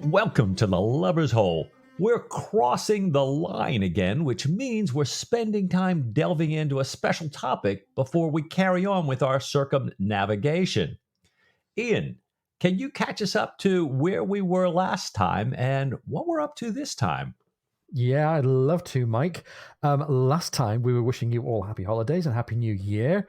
Welcome to the Lover's Hole. We're crossing the line again, which means we're spending time delving into a special topic before we carry on with our circumnavigation. Ian, can you catch us up to where we were last time and what we're up to this time? Yeah, I'd love to, Mike. Last time we were wishing you all happy holidays and happy new year.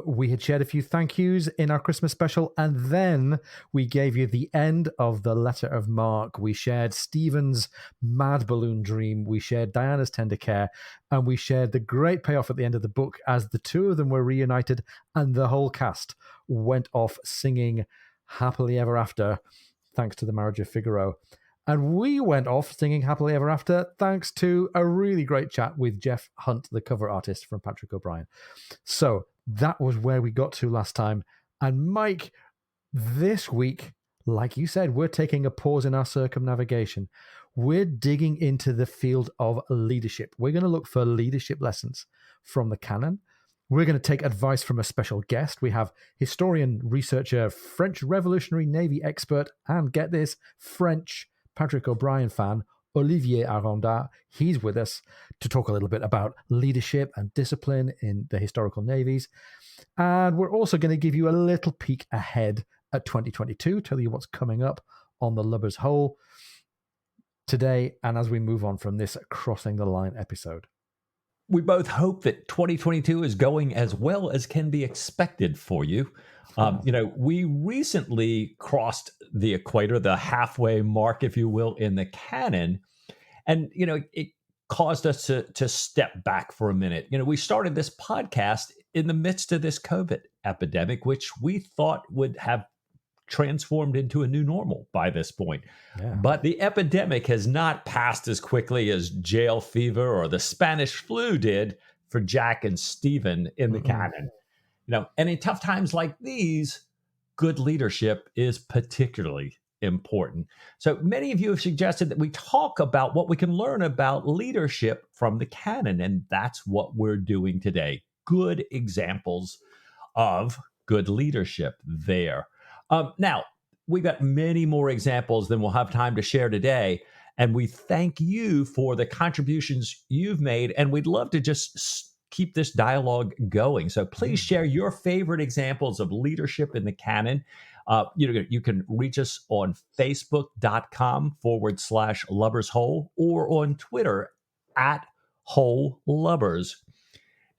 We had shared a few thank yous in our Christmas special, and then we gave you the end of the letter of Mark. We shared Stephen's mad balloon dream. We shared Diana's tender care, and we shared the great payoff at the end of the book as the two of them were reunited and the whole cast went off singing Happily Ever After, thanks to the marriage of Figaro. And we went off singing Happily Ever After thanks to a really great chat with Jeff Hunt, the cover artist from Patrick O'Brien. So that was where we got to last time. And Mike, this week, like you said, we're taking a pause in our circumnavigation. We're digging into the field of leadership. We're going to look for leadership lessons from the canon. We're going to take advice from a special guest. We have historian, researcher, French Revolutionary Navy expert, and get this, French Patrick O'Brien fan, Olivier Aranda. He's with us to talk a little bit about leadership and discipline in the historical navies. And we're also going to give you a little peek ahead at 2022, tell you what's coming up on the Lover's Hole today and as we move on from this Crossing the Line episode. We both hope that 2022 is going as well as can be expected for you. We recently crossed the equator, the halfway mark, if you will, in the canon. And, it caused us to step back for a minute. We started this podcast in the midst of this COVID epidemic, which we thought would have transformed into a new normal by this point. Yeah. But the epidemic has not passed as quickly as jail fever or the Spanish flu did for Jack and Stephen in the canon. And in tough times like these, good leadership is particularly important. So many of you have suggested that we talk about what we can learn about leadership from the canon, and that's what we're doing today. Good examples of good leadership there. Now, we've got many more examples than we'll have time to share today, and we thank you for the contributions you've made, and we'd love to just keep this dialogue going. So please share your favorite examples of leadership in the canon. You can reach us on facebook.com/Lovers Hole or on Twitter @WholeLovers.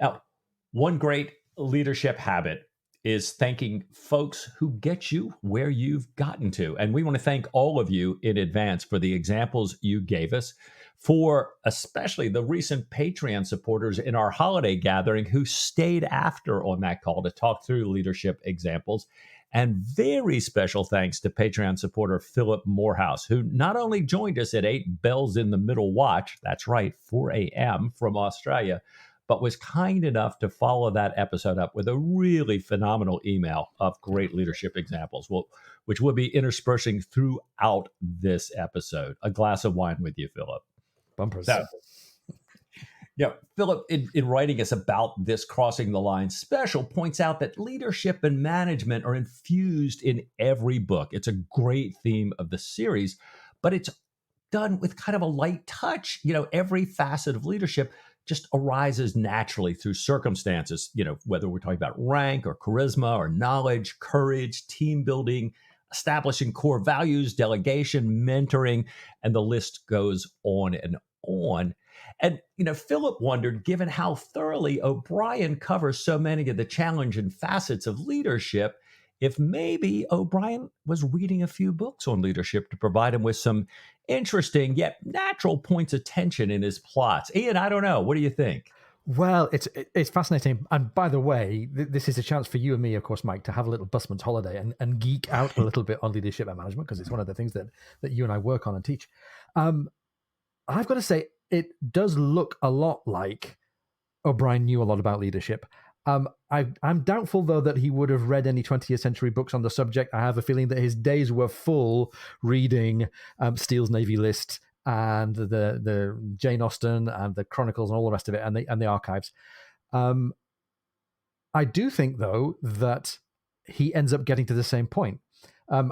Now, one great leadership habit is thanking folks who get you where you've gotten to. And we want to thank all of you in advance for the examples you gave us, for especially the recent Patreon supporters in our holiday gathering who stayed after on that call to talk through leadership examples. And very special thanks to Patreon supporter Philip Morehouse, who not only joined us at 8 bells in the middle watch, that's right, 4 a.m. from Australia, but was kind enough to follow that episode up with a really phenomenal email of great leadership examples, which we'll be interspersing throughout this episode. A glass of wine with you, Philip. Bumpers. So, Philip, in writing us about this Crossing the Line special, points out that leadership and management are infused in every book. It's a great theme of the series, but it's done with kind of a light touch. Every facet of leadership just arises naturally through circumstances, whether we're talking about rank or charisma or knowledge, courage, team building, establishing core values, delegation, mentoring, and the list goes on and on. And, Philip wondered, given how thoroughly O'Brien covers so many of the challenging facets of leadership, if maybe O'Brien was reading a few books on leadership to provide him with some interesting yet natural points of tension in his plots. Ian, I don't know. What do you think? Well, it's fascinating. And by the way, this is a chance for you and me, of course, Mike, to have a little busman's holiday and geek out a little bit on leadership and management, because it's one of the things that you and I work on and teach. I've got to say, it does look a lot like O'Brien knew a lot about leadership. I'm doubtful, though, that he would have read any 20th century books on the subject. I have a feeling that his days were full reading Steele's Navy List and the Jane Austen and the Chronicles and all the rest of it, and the archives. I do think, though, that he ends up getting to the same point.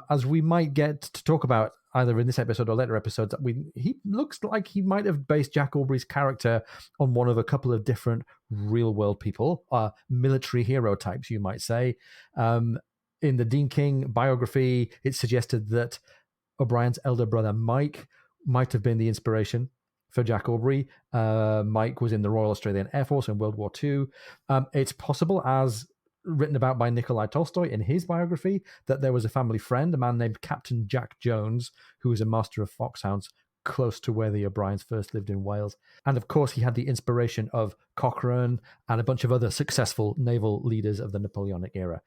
As we might get to talk about either in this episode or later episodes, he looks like he might have based Jack Aubrey's character on one of a couple of different real-world people, military hero types, you might say. In the Dean King biography, it suggested that O'Brien's elder brother Mike might have been the inspiration for Jack Aubrey. Mike was in the Royal Australian Air Force in World War II. It's possible, as written about by Nikolai Tolstoy in his biography, that there was a family friend, a man named Captain Jack Jones, who was a master of foxhounds close to where the O'Briens first lived in Wales. And of course, he had the inspiration of Cochrane and a bunch of other successful naval leaders of the Napoleonic era.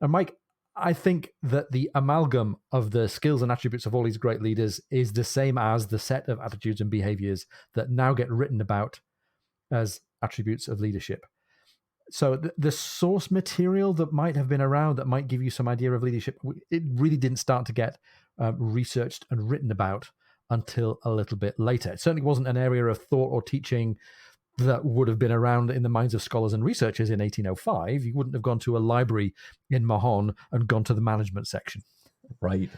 And Mike, I think that the amalgam of the skills and attributes of all these great leaders is the same as the set of attitudes and behaviors that now get written about as attributes of leadership. So the source material that might have been around that might give you some idea of leadership, it really didn't start to get researched and written about until a little bit later. It certainly wasn't an area of thought or teaching that would have been around in the minds of scholars and researchers in 1805. You wouldn't have gone to a library in Mahon and gone to the management section. Right.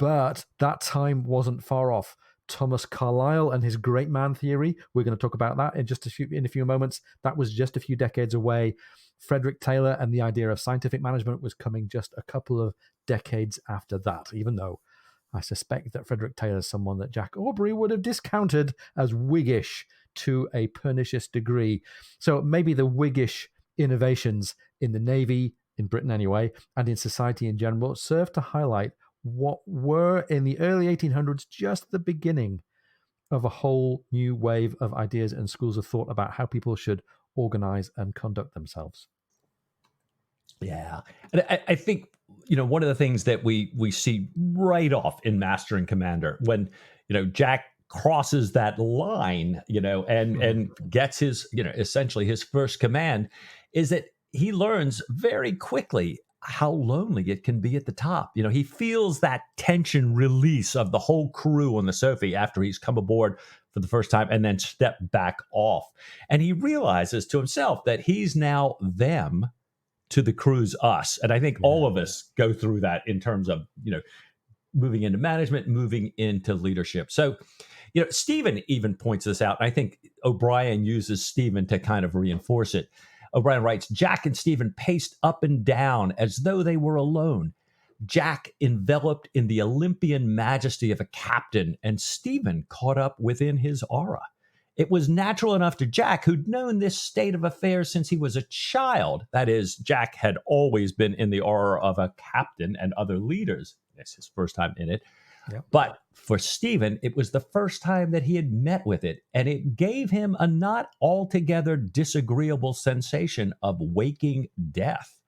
But that time wasn't far off. Thomas Carlyle and his great man theory, we're going to talk about that in a few moments. That was just a few decades away. Frederick Taylor and the idea of scientific management was coming just a couple of decades after that, even though I suspect that Frederick Taylor is someone that Jack Aubrey would have discounted as Whiggish to a pernicious degree. So maybe the Whiggish innovations in the Navy, in Britain anyway, and in society in general, serve to highlight what were in the early 1800s just the beginning of a whole new wave of ideas and schools of thought about how people should organize and conduct themselves. Yeah. And I think, one of the things that we see right off in Master and Commander, when, Jack crosses that line, and gets his, essentially his first command, is that he learns very quickly how lonely it can be at the top. He feels that tension release of the whole crew on the Sophie after he's come aboard for the first time and then stepped back off. And he realizes to himself that he's now them to the crew's us. And I think all of us go through that in terms of, moving into management, moving into leadership. So, Stephen even points this out. And I think O'Brien uses Stephen to kind of reinforce it. O'Brien writes, Jack and Stephen paced up and down as though they were alone. Jack enveloped in the Olympian majesty of a captain, and Stephen caught up within his aura. It was natural enough to Jack, who'd known this state of affairs since he was a child. That is, Jack had always been in the aura of a captain and other leaders. It's his first time in it. Yep. But for Stephen, it was the first time that he had met with it, and it gave him a not altogether disagreeable sensation of waking death.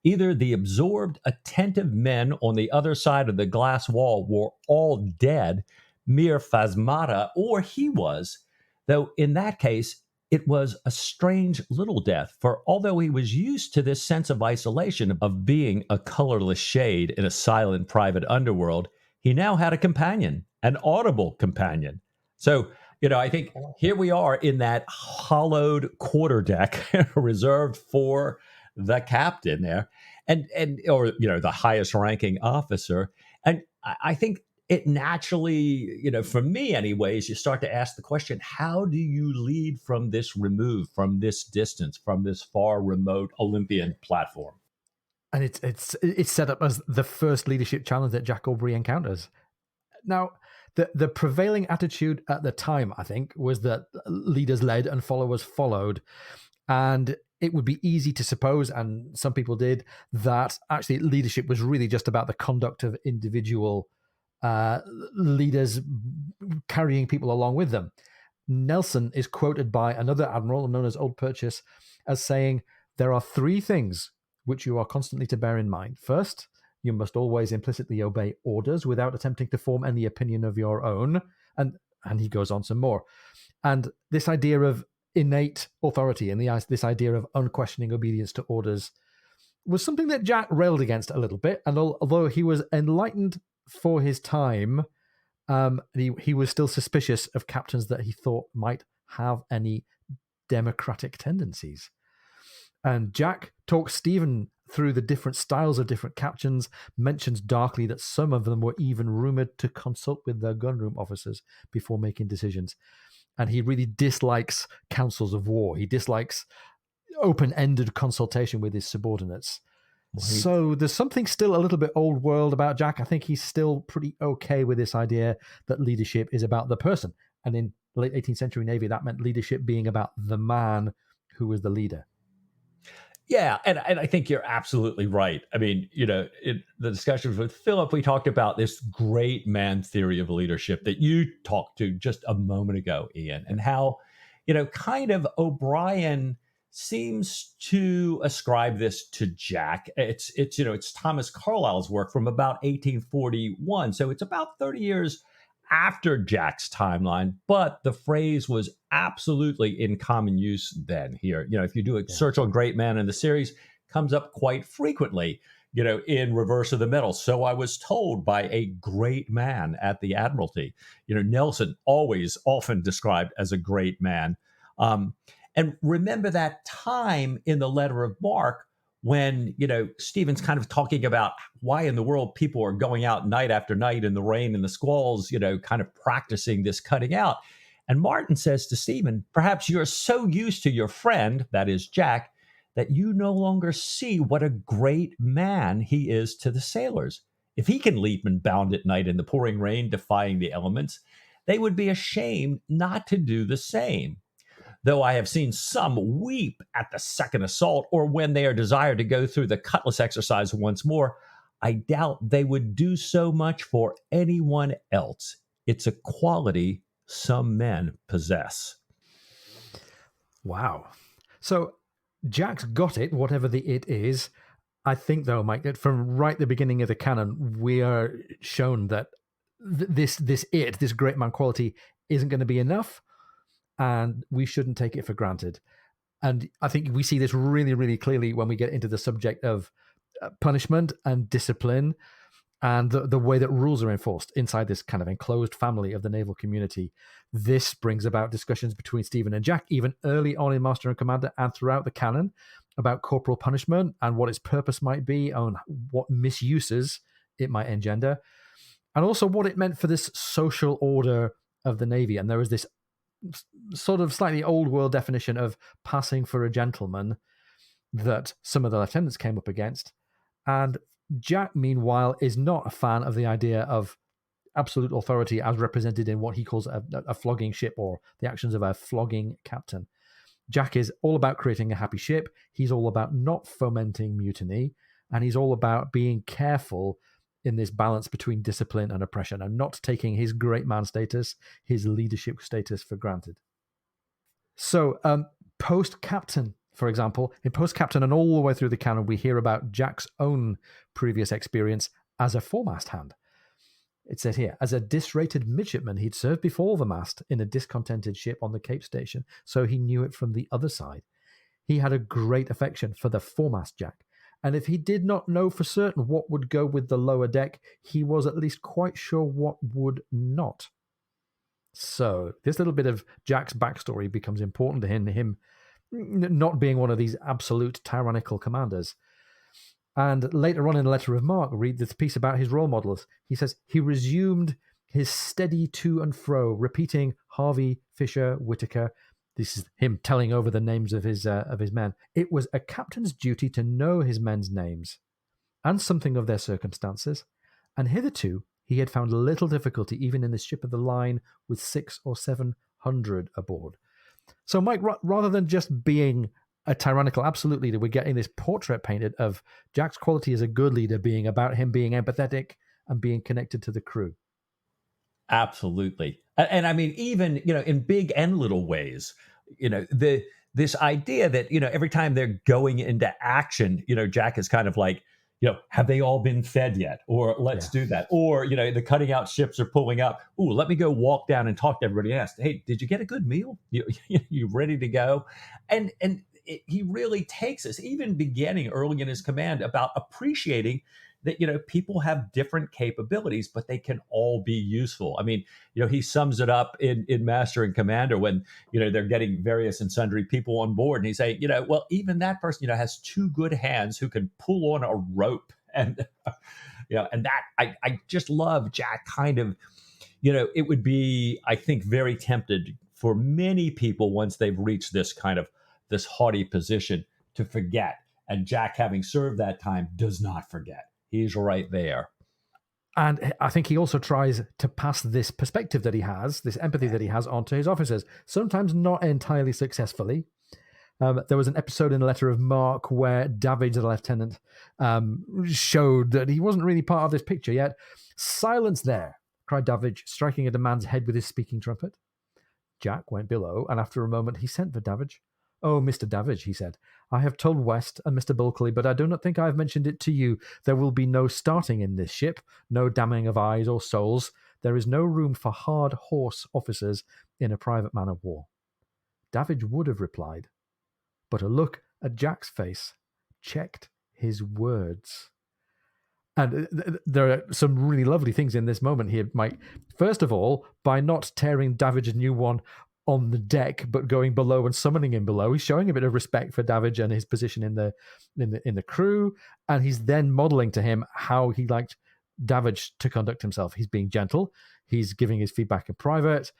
Either the absorbed, attentive men on the other side of the glass wall were all dead, mere phasmata, or he was, though in that case, it was a strange little death, for although he was used to this sense of isolation, of being a colorless shade in a silent private underworld, he now had a companion, an audible companion. So, I think here we are in that hollowed quarterdeck reserved for the captain there, and or the highest ranking officer. And I think it naturally, for me anyways, you start to ask the question, how do you lead from this remove, from this distance, from this far remote Olympian platform? And it's set up as the first leadership challenge that Jack Aubrey encounters. Now, the prevailing attitude at the time, I think, was that leaders led and followers followed. And it would be easy to suppose, and some people did, that actually leadership was really just about the conduct of individual leaders carrying people along with them. Nelson is quoted by another admiral known as Old Purchase as saying, there are three things which you are constantly to bear in mind. First, you must always implicitly obey orders without attempting to form any opinion of your own. And he goes on some more. And this idea of innate authority and this idea of unquestioning obedience to orders was something that Jack railed against a little bit. And although he was enlightened for his time, he was still suspicious of captains that he thought might have any democratic tendencies. And Jack talks Stephen through the different styles of different captains, mentions darkly that some of them were even rumored to consult with their gunroom officers before making decisions. And he really dislikes councils of war. He dislikes open-ended consultation with his subordinates. Right. So there's something still a little bit old world about Jack. I think he's still pretty okay with this idea that leadership is about the person. And in the late 18th century Navy, that meant leadership being about the man who was the leader. Yeah, and I think you're absolutely right. I mean, in the discussions with Philip, we talked about this great man theory of leadership that you talked to just a moment ago, Ian, and how, kind of O'Brien seems to ascribe this to Jack. It's Thomas Carlyle's work from about 1841, so it's about 30 years after Jack's timeline, but the phrase was absolutely in common use then. Here, if you do a search on great man in the series, comes up quite frequently, in reverse of the medal. So I was told by a great man at the Admiralty. Nelson often described as a great man. And remember that time in the letter of Mark when, Stephen's kind of talking about why in the world people are going out night after night in the rain and the squalls, kind of practicing this cutting out. And Martin says to Stephen, perhaps you're so used to your friend, that is Jack, that you no longer see what a great man he is to the sailors. If he can leap and bound at night in the pouring rain, defying the elements, they would be ashamed not to do the same. Though I have seen some weep at the second assault, or when they are desired to go through the cutlass exercise once more, I doubt they would do so much for anyone else. It's a quality some men possess. Wow. So Jack's got it, whatever the it is. I think, though, Mike, that from right the beginning of the canon, we are shown that this great man quality isn't going to be enough, and we shouldn't take it for granted. And I think we see this really, really clearly when we get into the subject of punishment and discipline and the way that rules are enforced inside this kind of enclosed family of the naval community. This brings about discussions between Stephen and Jack, even early on in Master and Commander and throughout the canon, about corporal punishment and what its purpose might be, and what misuses it might engender, and also what it meant for this social order of the Navy. And there was this sort of slightly old world definition of passing for a gentleman that some of the lieutenants came up against. And Jack, meanwhile, is not a fan of the idea of absolute authority as represented in what he calls a flogging ship, or the actions of a flogging captain. Jack is all about creating a happy ship. He's all about not fomenting mutiny. And he's all about being careful in this balance between discipline and oppression, and not taking his great man status, his leadership status, for granted. So, post-captain, for example, in post-captain and all the way through the canon, we hear about Jack's own previous experience as a foremast hand. It says here, as a disrated midshipman, he'd served before the mast in a discontented ship on the Cape Station, so he knew it from the other side. He had a great affection for the foremast Jack, and if he did not know for certain what would go with the lower deck, he was at least quite sure what would not. So this little bit of Jack's backstory becomes important to him not being one of these absolute tyrannical commanders. And later on in the letter of Mark, read this piece about his role models. He says, he resumed his steady to and fro, repeating Harvey, Fisher, Whitaker. This is him telling over the names of his men. It was a captain's duty to know his men's names and something of their circumstances, and hitherto he had found little difficulty even in the ship of the line with 600 or 700 aboard. So, Mike, rather than just being a tyrannical absolute leader, we're getting this portrait painted of Jack's quality as a good leader being about him being empathetic and being connected to the crew. Absolutely. And I mean, even, in big and little ways, this idea that, every time they're going into action, Jack is kind of like, have they all been fed yet? Or let's do that. Or, the cutting out ships are pulling up. Ooh, let me go walk down and talk to everybody and ask, hey, did you get a good meal? You ready to go? And he really takes us, even beginning early in his command, about appreciating that, people have different capabilities, but they can all be useful. I mean, he sums it up in Master and Commander when, they're getting various and sundry people on board. And he's saying, well, even that person, has two good hands who can pull on a rope. And, and that I just love Jack kind of, it would be, I think, very tempted for many people once they've reached this haughty position to forget. And Jack, having served that time, does not forget. He's right there. And I think he also tries to pass this perspective that he has, this empathy that he has, onto his officers, sometimes not entirely successfully. There was an episode in a letter of Mark where David, the lieutenant, showed that he wasn't really part of this picture yet. "Silence there," cried David, striking at a man's head with his speaking trumpet. Jack went below, and after a moment he sent for David. "Oh, Mr. David," he said, "I have told West and Mr. Bulkeley, but I do not think I have mentioned it to you. There will be no starting in this ship, no damning of eyes or souls. There is no room for hard horse officers in a private man of war." David would have replied, but a look at Jack's face checked his words. And there are some really lovely things in this moment here, Mike. First of all, by not tearing Davidge a new one on the deck, but going below and summoning him below, he's showing a bit of respect for Davidge and his position in the crew, and he's then modeling to him how he liked Davidge to conduct himself. He's being gentle. He's giving his feedback in private.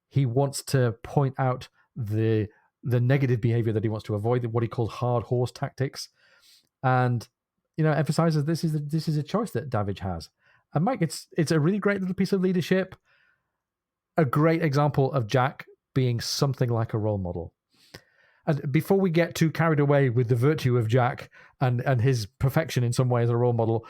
He wants to point out the negative behavior that he wants to avoid, what he calls hard horse tactics, and emphasizes this is a choice that Davidge has. And Mike, it's a really great little piece of leadership, a great example of Jack being something like a role model. And before we get too carried away with the virtue of Jack and his perfection in some way as a role model,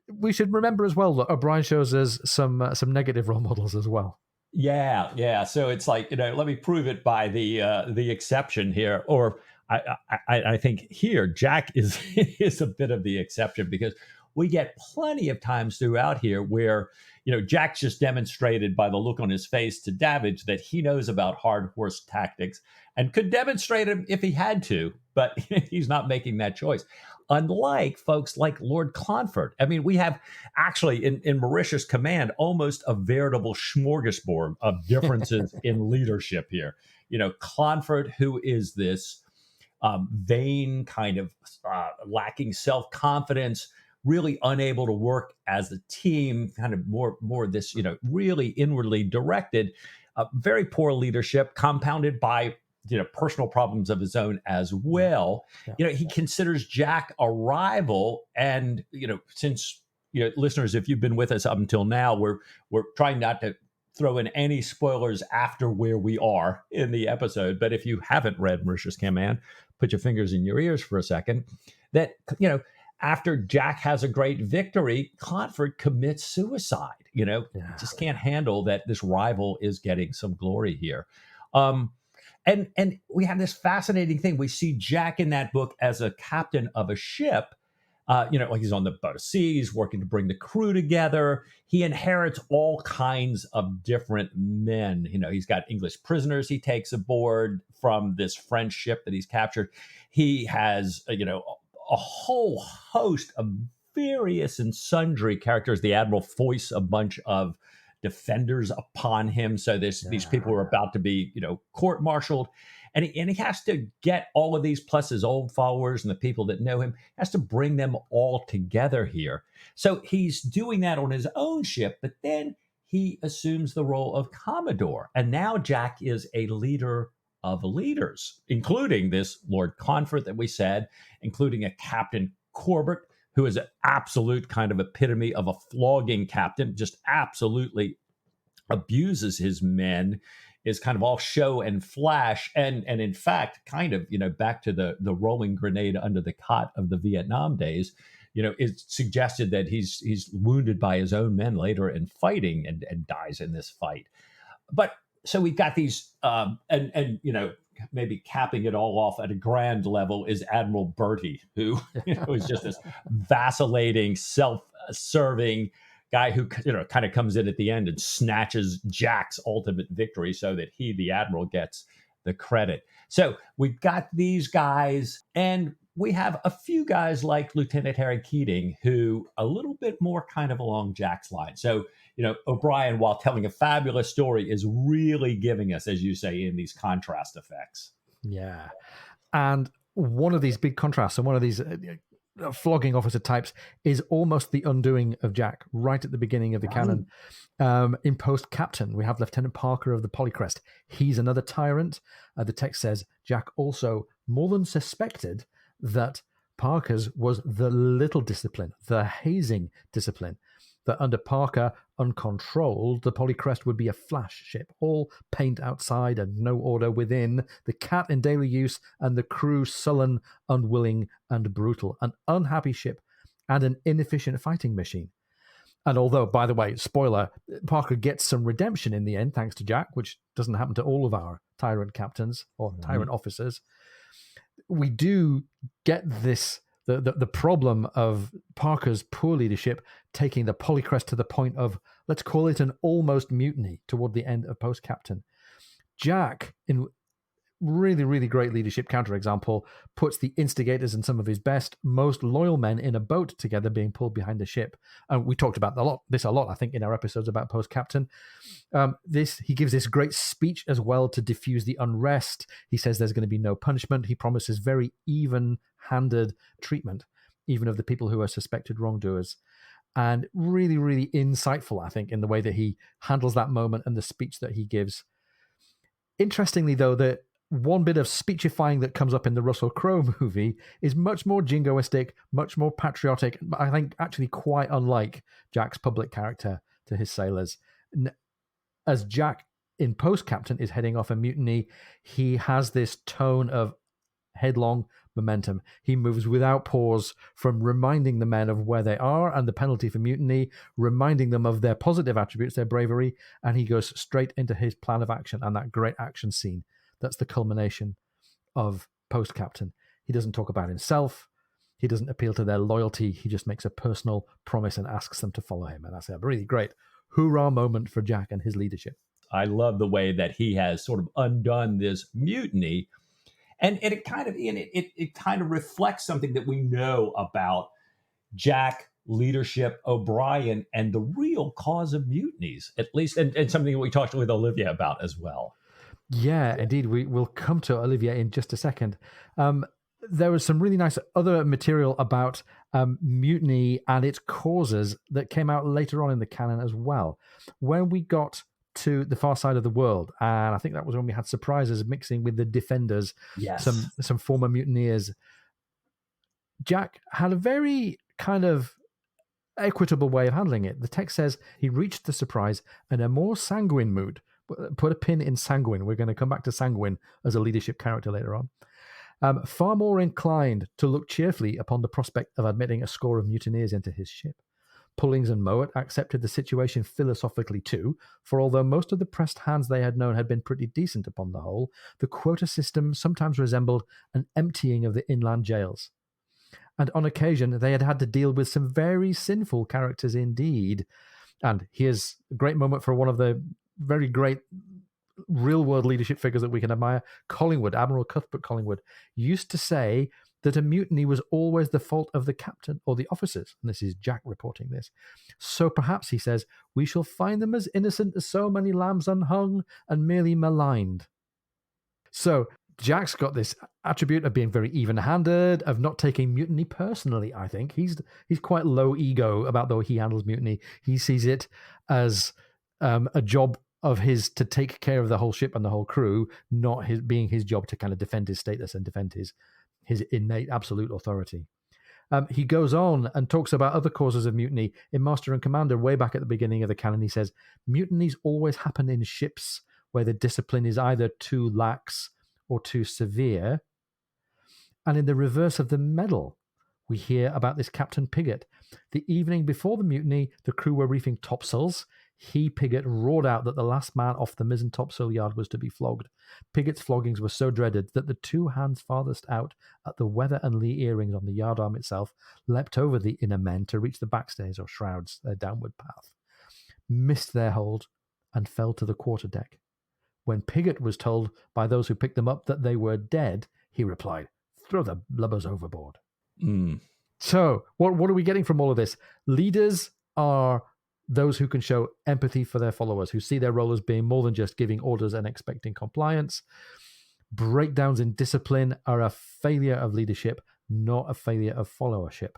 we should remember as well that O'Brien shows us some negative role models as well. Yeah. So it's like, let me prove it by the exception here. Or I think here Jack is is a bit of the exception, because we get plenty of times throughout here where Jack's just demonstrated by the look on his face to Davidge that he knows about hard horse tactics and could demonstrate them if he had to, but he's not making that choice. Unlike folks like Lord Clonfert. I mean, we have actually in Mauritius Command almost a veritable smorgasbord of differences in leadership here. Clonfert, who is this vain, kind of lacking self-confidence, really unable to work as a team, kind of more this, really inwardly directed, very poor leadership, compounded by, personal problems of his own as well. Yeah. He considers Jack a rival. And, since, listeners, if you've been with us up until now, we're trying not to throw in any spoilers after where we are in the episode. But if you haven't read Mauritius Command, put your fingers in your ears for a second. That, after Jack has a great victory, Clonfert commits suicide. Just can't handle that this rival is getting some glory here. And we have this fascinating thing. We see Jack in that book as a captain of a ship. Like he's on the boat of sea, he's working to bring the crew together. He inherits all kinds of different men. He's got English prisoners he takes aboard from this French ship that he's captured. He has, a whole host of various and sundry characters. The Admiral foists a bunch of defenders upon him. So these people are about to be, court-martialed. And he has to get all of these, plus his old followers and the people that know him, has to bring them all together here. So he's doing that on his own ship, but then he assumes the role of Commodore. And now Jack is a leader of leaders, including this Lord Clonfert that we said, including a Captain Corbett, who is an absolute kind of epitome of a flogging captain, just absolutely abuses his men, is kind of all show and flash, and in fact, kind of, back to the rolling grenade under the cot of the Vietnam days, it's suggested that he's wounded by his own men later in fighting and dies in this fight. But so we've got these, and maybe capping it all off at a grand level is Admiral Bertie, who is just this vacillating, self-serving guy who kind of comes in at the end and snatches Jack's ultimate victory so that he, the admiral, gets the credit. So we've got these guys, and we have a few guys like Lieutenant Harry Keating, who a little bit more kind of along Jack's line. So, O'Brien, while telling a fabulous story, is really giving us, as you say, in these contrast effects. Yeah. And one of these big contrasts and one of these flogging officer types is almost the undoing of Jack right at the beginning of the canon. In Post Captain, we have Lieutenant Parker of the Polycrest. He's another tyrant. The text says Jack also more than suspected that Parker's was the little discipline, the hazing discipline, that under Parker, uncontrolled, the Polycrest would be a flash ship, all paint outside and no order within, the cat in daily use, and the crew sullen, unwilling, and brutal, an unhappy ship, and an inefficient fighting machine. And although, by the way, spoiler, Parker gets some redemption in the end, thanks to Jack, which doesn't happen to all of our tyrant captains or tyrant officers, we do get this, the problem of Parker's poor leadership taking the Polycrest to the point of, let's call it an almost mutiny toward the end of Post Captain. Jack, in really, really great leadership counterexample, puts the instigators and some of his best, most loyal men in a boat together being pulled behind the ship. And we talked about this a lot, I think, in our episodes about Post Captain. He gives this great speech as well to diffuse the unrest. He says there's going to be no punishment. He promises very even-handed treatment, even of the people who are suspected wrongdoers. And really, really insightful, I think, in the way that he handles that moment and the speech that he gives. Interestingly, though, that one bit of speechifying that comes up in the Russell Crowe movie is much more jingoistic, much more patriotic, but I think actually quite unlike Jack's public character to his sailors. As Jack in Post Captain is heading off a mutiny, he has this tone of headlong momentum. He moves without pause from reminding the men of where they are and the penalty for mutiny, reminding them of their positive attributes, their bravery, and he goes straight into his plan of action and that great action scene. That's the culmination of Post Captain. He doesn't talk about himself. He doesn't appeal to their loyalty. He just makes a personal promise and asks them to follow him. And that's a really great hoorah moment for Jack and his leadership. I love the way that he has sort of undone this mutiny. And it kind of reflects something that we know about Jack, leadership, O'Brien, and the real cause of mutinies, at least, and something we talked with Olivia about as well. Yeah, indeed. We will come to Olivier in just a second. There was some really nice other material about mutiny and its causes that came out later on in the canon as well. When we got to the far side of the world, and I think that was when we had surprises mixing with the defenders, yes, some former mutineers. Jack had a very kind of equitable way of handling it. The text says he reached the surprise in a more sanguine mood. Put a pin in sanguine. We're going to come back to sanguine as a leadership character later on. Far more inclined to look cheerfully upon the prospect of admitting a score of mutineers into his ship. Pullings and Mowat accepted the situation philosophically too, for although most of the pressed hands they had known had been pretty decent upon the whole, the quota system sometimes resembled an emptying of the inland jails. And on occasion they had had to deal with some very sinful characters indeed. And here's a great moment for one of the very great real-world leadership figures that we can admire. Collingwood, Admiral Cuthbert Collingwood, used to say that a mutiny was always the fault of the captain or the officers. And this is Jack reporting this. So perhaps, he says, we shall find them as innocent as so many lambs unhung and merely maligned. So Jack's got this attribute of being very even-handed, of not taking mutiny personally, I think. He's quite low ego about the way he handles mutiny. He sees it as a job of his to take care of the whole ship and the whole crew, not being his job to kind of defend his status and defend his innate absolute authority. He goes on and talks about other causes of mutiny. In Master and Commander, way back at the beginning of the canon, he says, mutinies always happen in ships where the discipline is either too lax or too severe. And in the reverse of the medal, we hear about this Captain Piggott. The evening before the mutiny, the crew were reefing topsails. Piggott, roared out that the last man off the mizzen topsail yard was to be flogged. Piggott's floggings were so dreaded that the two hands farthest out at the weather and lee earrings on the yardarm itself leapt over the inner men to reach the backstays or shrouds, their downward path, missed their hold, and fell to the quarter-deck. When Piggott was told by those who picked them up that they were dead, he replied, "Throw the lubbers overboard." So, what are we getting from all of this? Leaders are those who can show empathy for their followers, who see their role as being more than just giving orders and expecting compliance. Breakdowns in discipline are a failure of leadership, not a failure of followership.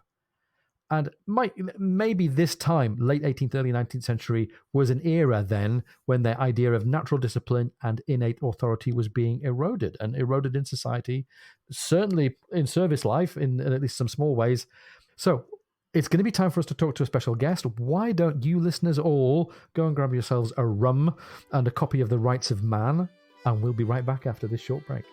And maybe this time, late 18th, early 19th century, was an era then when the idea of natural discipline and innate authority was being eroded in society, certainly in service life, in at least some small ways. So it's going to be time for us to talk to a special guest. Why don't you listeners all go and grab yourselves a rum and a copy of The Rights of Man, and we'll be right back after this short break.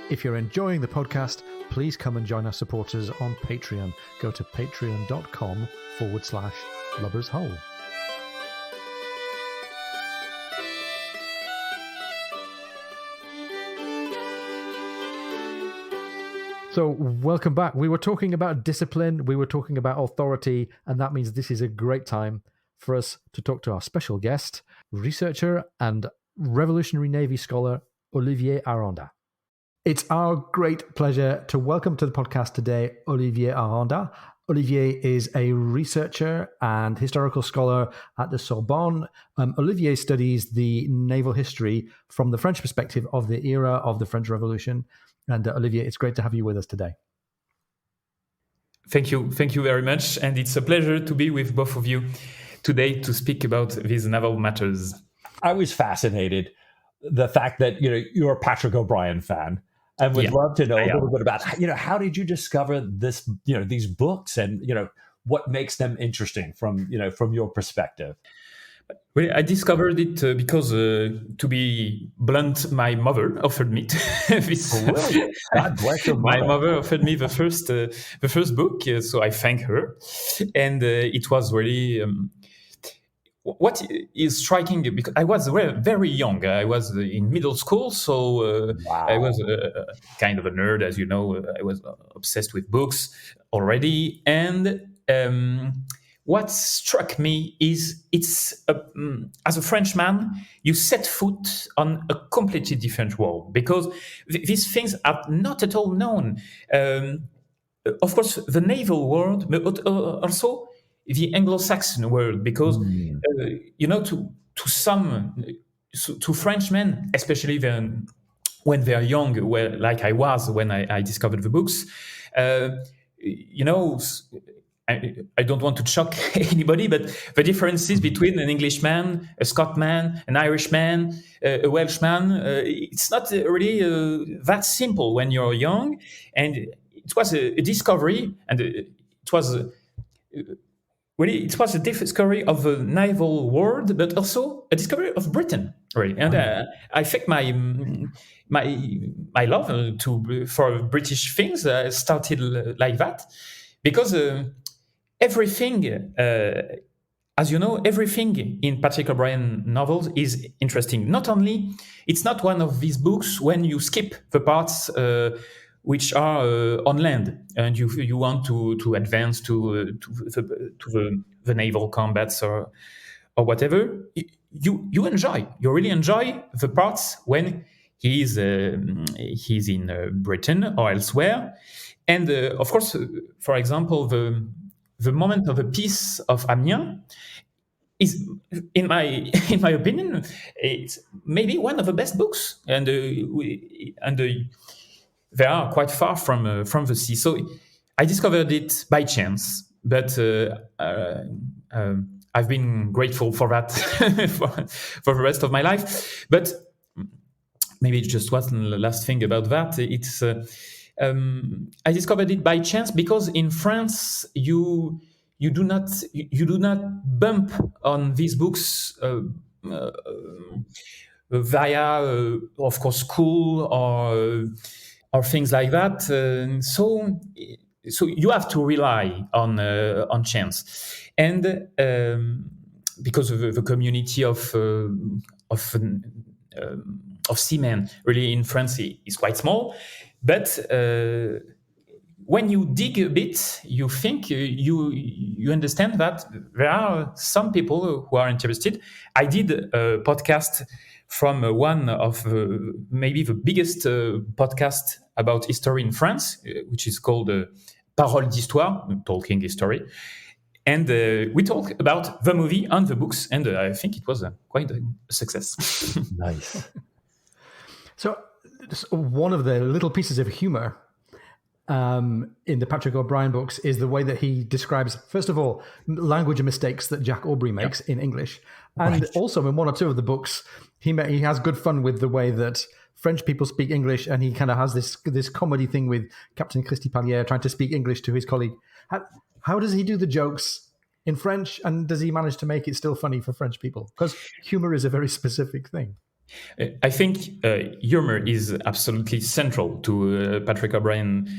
If you're enjoying the podcast, please come and join our supporters on Patreon. Go to patreon.com/lubbershole. So welcome back. We were talking about discipline, we were talking about authority, and that means this is a great time for us to talk to our special guest, researcher and Revolutionary Navy scholar, Olivier Aranda. It's our great pleasure to welcome to the podcast today, Olivier Aranda. Olivier is a researcher and historical scholar at the Sorbonne. Olivier studies the naval history from the French perspective of the era of the French Revolution. And Olivier, it's great to have you with us today. Thank you very much. And it's a pleasure to be with both of you today to speak about these naval matters. I was fascinated the fact that you're a Patrick O'Brian fan, and would love to know a little bit about how did you discover this these books, and what makes them interesting from your perspective. Well, I discovered it because, to be blunt, my mother offered me this. God bless your mother. My mother offered me the first book, so I thank her, and it was really. What is striking, because I was very young. I was in middle school, so I was kind of a nerd, as you know. I was obsessed with books already, and what struck me is as a Frenchman, you set foot on a completely different world, because these things are not at all known. Of course, the naval world, but also the Anglo-Saxon world, because to Frenchmen, especially when they're young, like I was when I discovered the books, I don't want to shock anybody, but the differences between an Englishman, a Scotsman, an Irishman, a Welshman, it's not really that simple when you're young. And it was a discovery, and it was a discovery of the naval world, but also a discovery of Britain, really. And I think my love for British things started like that, because everything, as you know, everything in Patrick O'Brian novels is interesting. Not only, it's not one of these books when you skip the parts which are on land, and you want to advance to the naval combats or whatever. You really enjoy the parts when he's in Britain or elsewhere, and of course, for example, the moment of the Peace of Amiens is, in my opinion, it's maybe one of the best books, and they are quite far from the sea. So I discovered it by chance, but I've been grateful for that for the rest of my life. But maybe just one last thing about that. It's I discovered it by chance because in France you do not bump on these books via, of course, school or things like that. So so you have to rely on chance, and because of the community of seamen really in France is quite small, but when you dig a bit, you think you understand that there are some people who are interested. I did a podcast from one of maybe the biggest podcast about history in France, which is called Parole d'Histoire, Talking History. And we talk about the movie and the books, and I think it was quite a success. Nice. So one of the little pieces of humor in the Patrick O'Brian books is the way that he describes, first of all, language mistakes that Jack Aubrey makes in English. And also in one or two of the books, he has good fun with the way that French people speak English, and he kind of has this comedy thing with Captain Christy Pallier trying to speak English to his colleague. How does he do the jokes in French, and does he manage to make it still funny for French people? Because humor is a very specific thing. I think humor is absolutely central to Patrick O'Brian's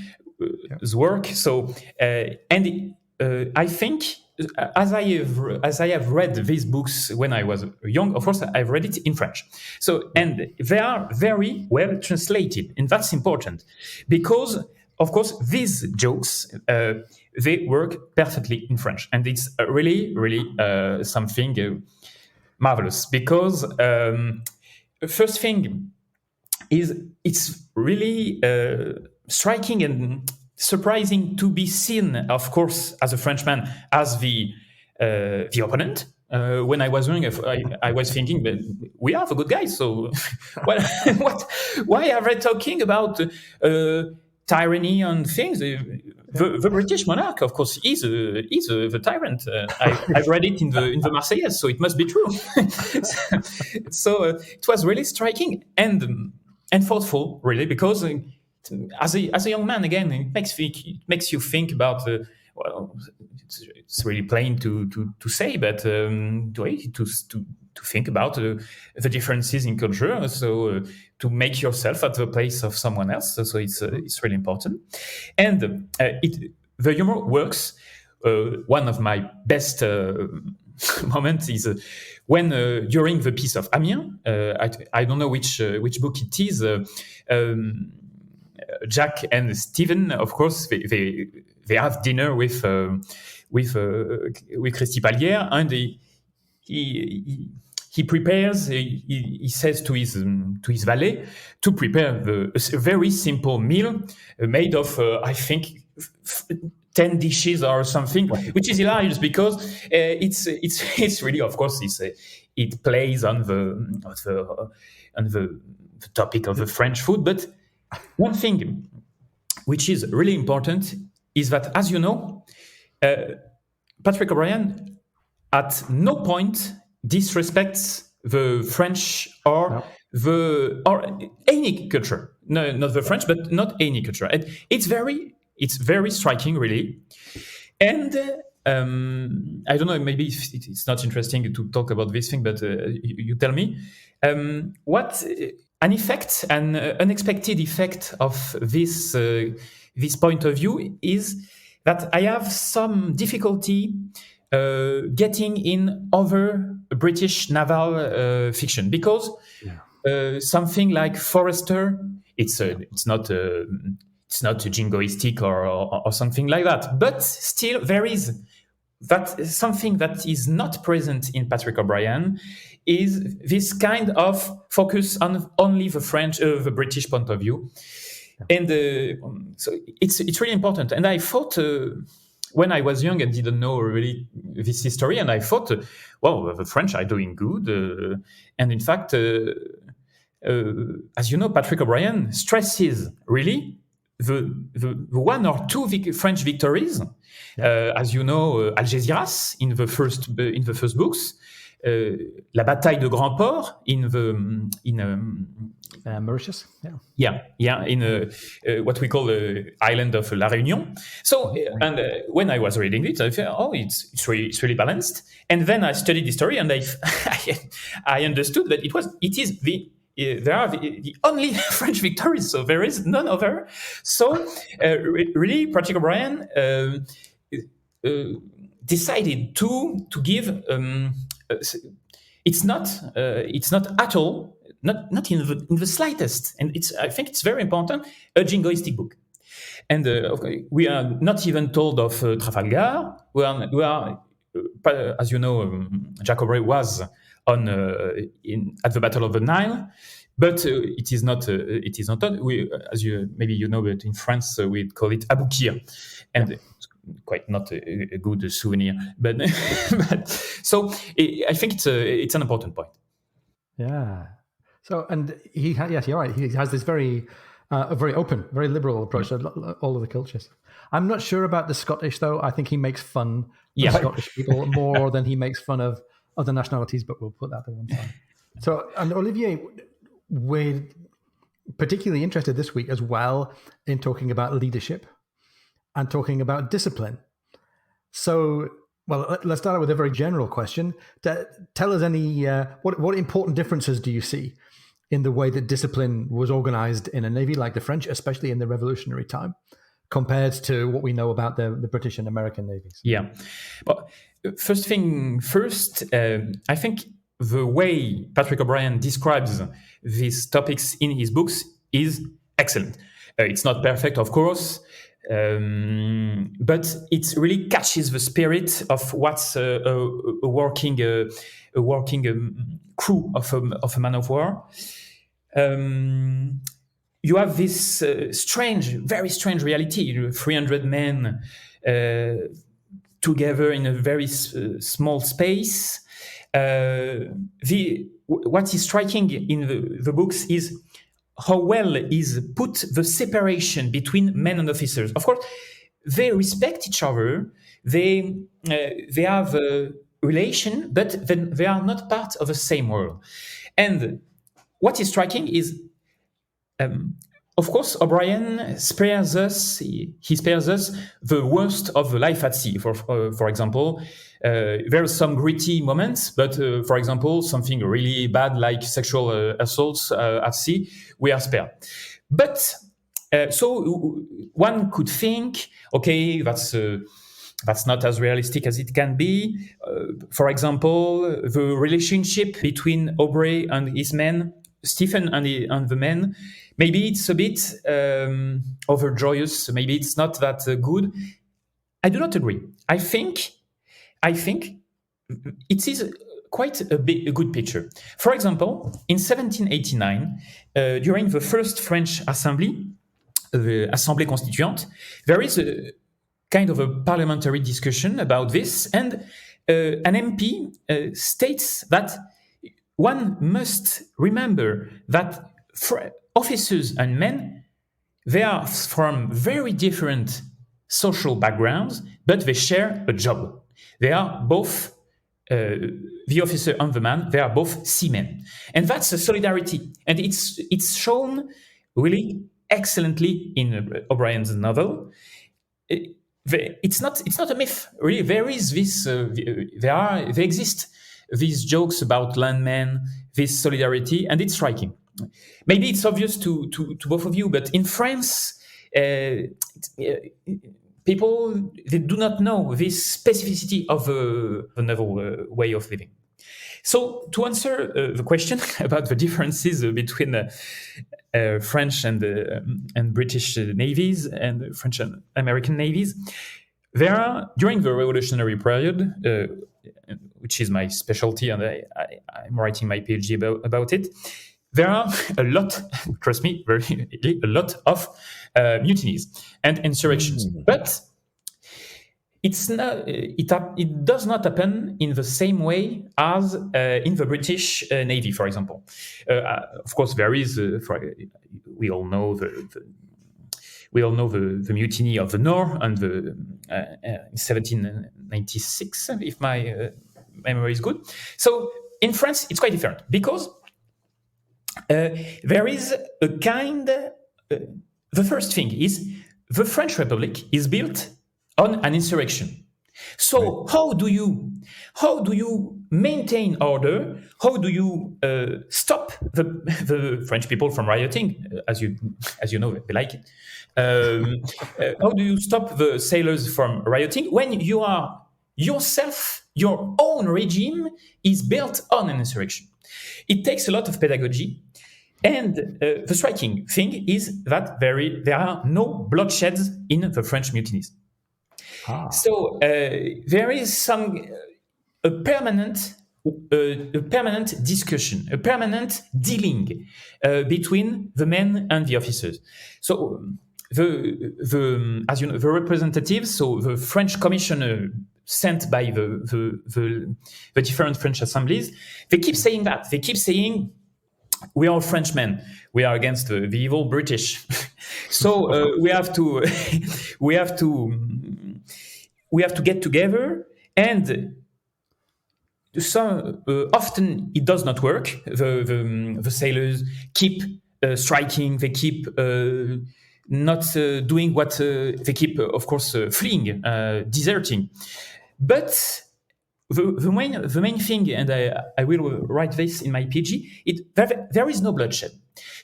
work. So, and I think as I have read these books when I was young, of course, I've read it in French. So, and they are very well translated, and that's important because, of course, these jokes they work perfectly in French, and it's really, really something marvelous because. First thing is it's really striking and surprising to be seen, of course, as a Frenchman, as the opponent. When I was young, I was thinking, but we are the good guys. So, why are they talking about tyranny and things? The British monarch, of course, is the tyrant. I've read it in the Marseillaise, so it must be true. So it was really striking and thoughtful, really, because as a young man, again, it makes you think about the. Well, it's really plain to say, but to think about the differences in culture. So to make yourself at the place of someone else. So it's really important, and the humor works. One of my best moments is when during the Peace of Amiens. I don't know which book it is. Jack and Stephen, of course, they have dinner with Christy Pallier, and he prepares. He says to his valet to prepare a very simple meal made of I think 10 dishes or something, which is hilarious because it's really, of course, it plays on the topic of the French food. But one thing which is really important is that, as you know, Patrick O'Brian at no point disrespects the French or any culture. No, not the French, but not any culture. And it's very striking, really. And I don't know, maybe it's not interesting to talk about this thing, but you tell me what an effect, an unexpected effect of this point of view is that I have some difficulty getting in other British naval fiction because something like Forrester, it's not jingoistic or something like that, but still there is that something that is not present in Patrick O'Brian is this kind of focus on only the French, the British point of view, and so it's really important. And I thought. When I was young, I didn't know really this history, and I thought, well, the French are doing good. And in fact, as you know, Patrick O'Brian stresses really the one or two French victories. As you know, Algeciras in the first books, La Bataille de Grand Port in Mauritius, in what we call the island of La Réunion. So, and when I was reading it, I felt, it's really balanced. And then I studied history, and I understood that it is they are the only French victories, so there is none other. So really, Patrick O'Brien decided to give. It's not at all, not in the slightest, and I think it's very important, a jingoistic book. And we are not even told of Trafalgar. We are as you know, Jack Aubrey was on at the Battle of the Nile, but it is not. It is not. We, as you maybe you know, but in France we call it Aboukir, and it's quite not a good souvenir. But, but so I think it's an important point. Yeah. So, and yes, you're right. He has this very a very open, very liberal approach to all of the cultures. I'm not sure about the Scottish, though. I think he makes fun of Scottish people more than he makes fun of other nationalities, but we'll put that to one side. So, and Olivier, we're particularly interested this week as well in talking about leadership and talking about discipline. So, well, let's start out with a very general question. Tell us any, what important differences do you see in the way that discipline was organized in a navy like the French, especially in the revolutionary time, compared to what we know about the British and American navies? Yeah. Well, first thing first, I think the way Patrick O'Brien describes these topics in his books is excellent. It's not perfect, of course, but it really catches the spirit of what's a working crew of a man of war. You have this very strange reality. 300 men together in a very small space. What is striking in the books is how well is put the separation between men and officers. Of course, they respect each other. They have a relation, but then they are not part of the same world. And what is striking is, of course, O'Brien spares us. He spares us the worst of the life at sea. For example, there are some gritty moments, but for example, something really bad like sexual assaults at sea, we are spared. But so one could think, okay, that's not as realistic as it can be. For example, the relationship between Aubrey and his men, Stephen and the men, maybe it's a bit overjoyous. Maybe it's not that good. I do not agree. I think it is quite a good picture. For example, in 1789, during the first French Assembly, the Assemblée Constituante, there is a kind of a parliamentary discussion about this, and an MP states that one must remember that officers and men, they are from very different social backgrounds, but they share a job. They are both, the officer and the man, they are both seamen. And that's a solidarity. And it's shown really excellently in O'Brien's novel. It's not a myth, really. There is this, they exist these jokes about landmen, this solidarity, and it's striking. Maybe it's obvious to both of you, but in France, people, they do not know this specificity of the naval way of living. So to answer the question about the differences between French and British navies and French and American navies, there are, during the revolutionary period, which is my specialty, and I'm writing my PhD about it, there are a lot, trust me, a lot of mutinies and insurrections. But it's not, it does not happen in the same way as in the British Navy, for example. Of course, there is, we all know the mutiny of the Nord and the 1796, if my memory is good. So in France, it's quite different because there is a kind. The first thing is the French Republic is built on an insurrection. So how do you maintain order? How do you stop the French people from rioting? As you know, they like it. How do you stop the sailors from rioting when you are yourself, your own regime is built on an insurrection? It takes a lot of pedagogy. And the striking thing is that there are no bloodsheds in the French mutinies. So there is a permanent discussion, a permanent dealing between the men and the officers. So as you know, the representatives, so the French commissioner sent by the different French assemblies, they keep saying that. They keep saying, we are Frenchmen. We are against the evil British. So we have to get together, and often it does not work. The sailors keep striking. They keep not doing what they keep, of course, fleeing, deserting. But the main thing, and I will write this in my PG, there is no bloodshed.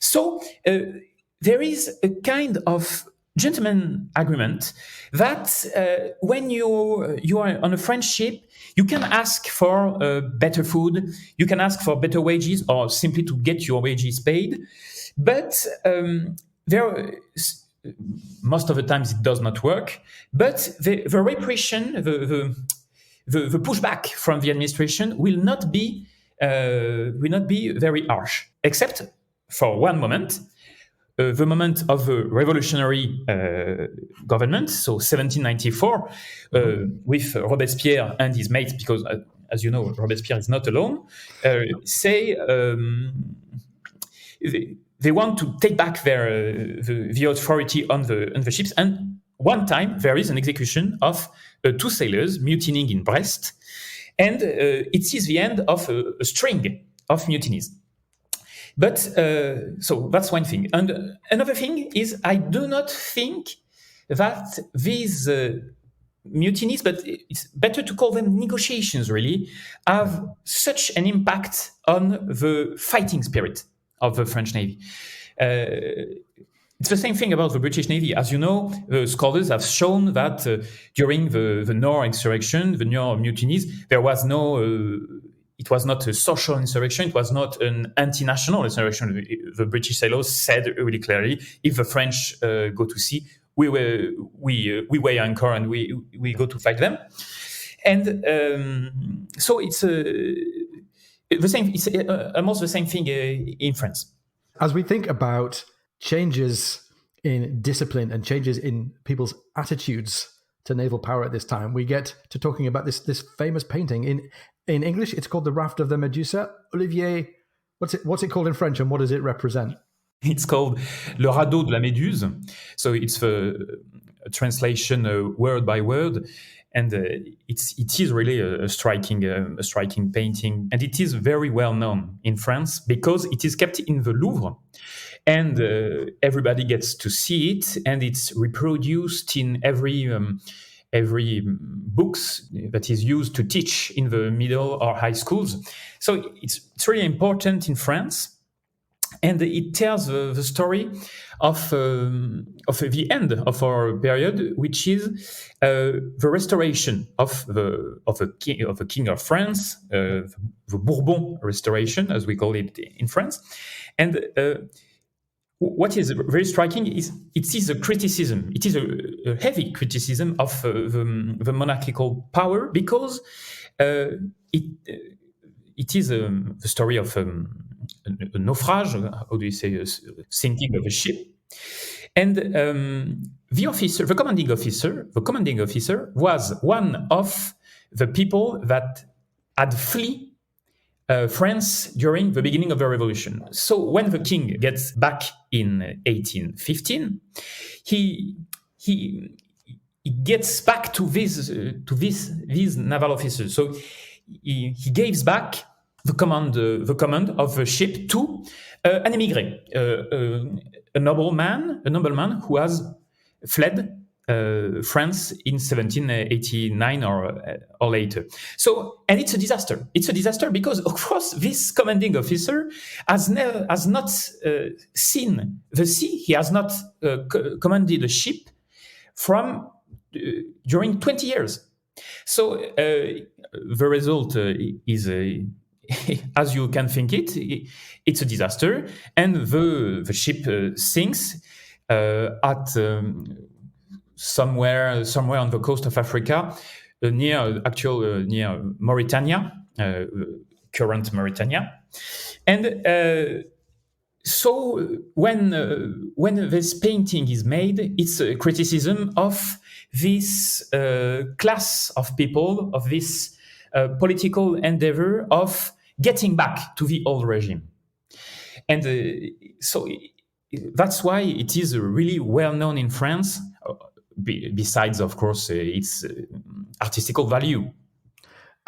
So there is a kind of gentleman agreement that when you are on a French ship, you can ask for better food, you can ask for better wages, or simply to get your wages paid. But most of the times it does not work. But the repression, the pushback from the administration will not be very harsh, except for one moment, the moment of the revolutionary government, so 1794, with Robespierre and his mates, because as you know, Robespierre is not alone, say they want to take back the authority on the ships. And one time there is an execution of 2 sailors mutinying in Brest, and it sees the end of a string of mutinies. But so that's one thing. And another thing is, I do not think that these mutinies, but it's better to call them negotiations, really, have such an impact on the fighting spirit of the French Navy. It's the same thing about the British Navy. As you know, scholars have shown that during the Nore insurrection, the Nore mutinies, there was it was not a social insurrection, it was not an anti-national insurrection. The British sailors said really clearly, if the French go to sea, we weigh anchor and we go to fight them. And so it's the same. It's almost the same thing in France. As we think about changes in discipline and changes in people's attitudes to naval power at this time, we get to talking about this famous painting. In English, it's called the Raft of the Medusa. Olivier, what's it called in French, and what does it represent? It's called Le Radeau de la Méduse. So it's a translation word by word, and it is really a striking painting, and it is very well known in France because it is kept in the Louvre, and everybody gets to see it, and it's reproduced in every books that is used to teach in the middle or high schools. So it's really important in France. And it tells the story of the end of our period, which is the restoration of the king of France, the Bourbon restoration, as we call it in France. And what is very striking is it is a criticism. It is a heavy criticism of the monarchical power, because it is the story of a naufrage. How do you say, sinking of a ship? And the commanding officer was one of the people that had fled France during the beginning of the revolution. So when the king gets back in 1815, he gets back to these naval officers. So he gives back the command of the ship to an émigré, a nobleman who has fled France in 1789 or later. So, and it's a disaster. It's a disaster because, of course, this commanding officer has not seen the sea. He has not commanded a ship from during 20 years. So the result is, as you can think it's a disaster, and the ship sinks at somewhere on the coast of Africa, near Mauritania, current Mauritania, and. So when this painting is made, it's a criticism of this class of people, of this political endeavor of getting back to the old regime. And so that's why it is really well known in France, besides, of course, its artistical value.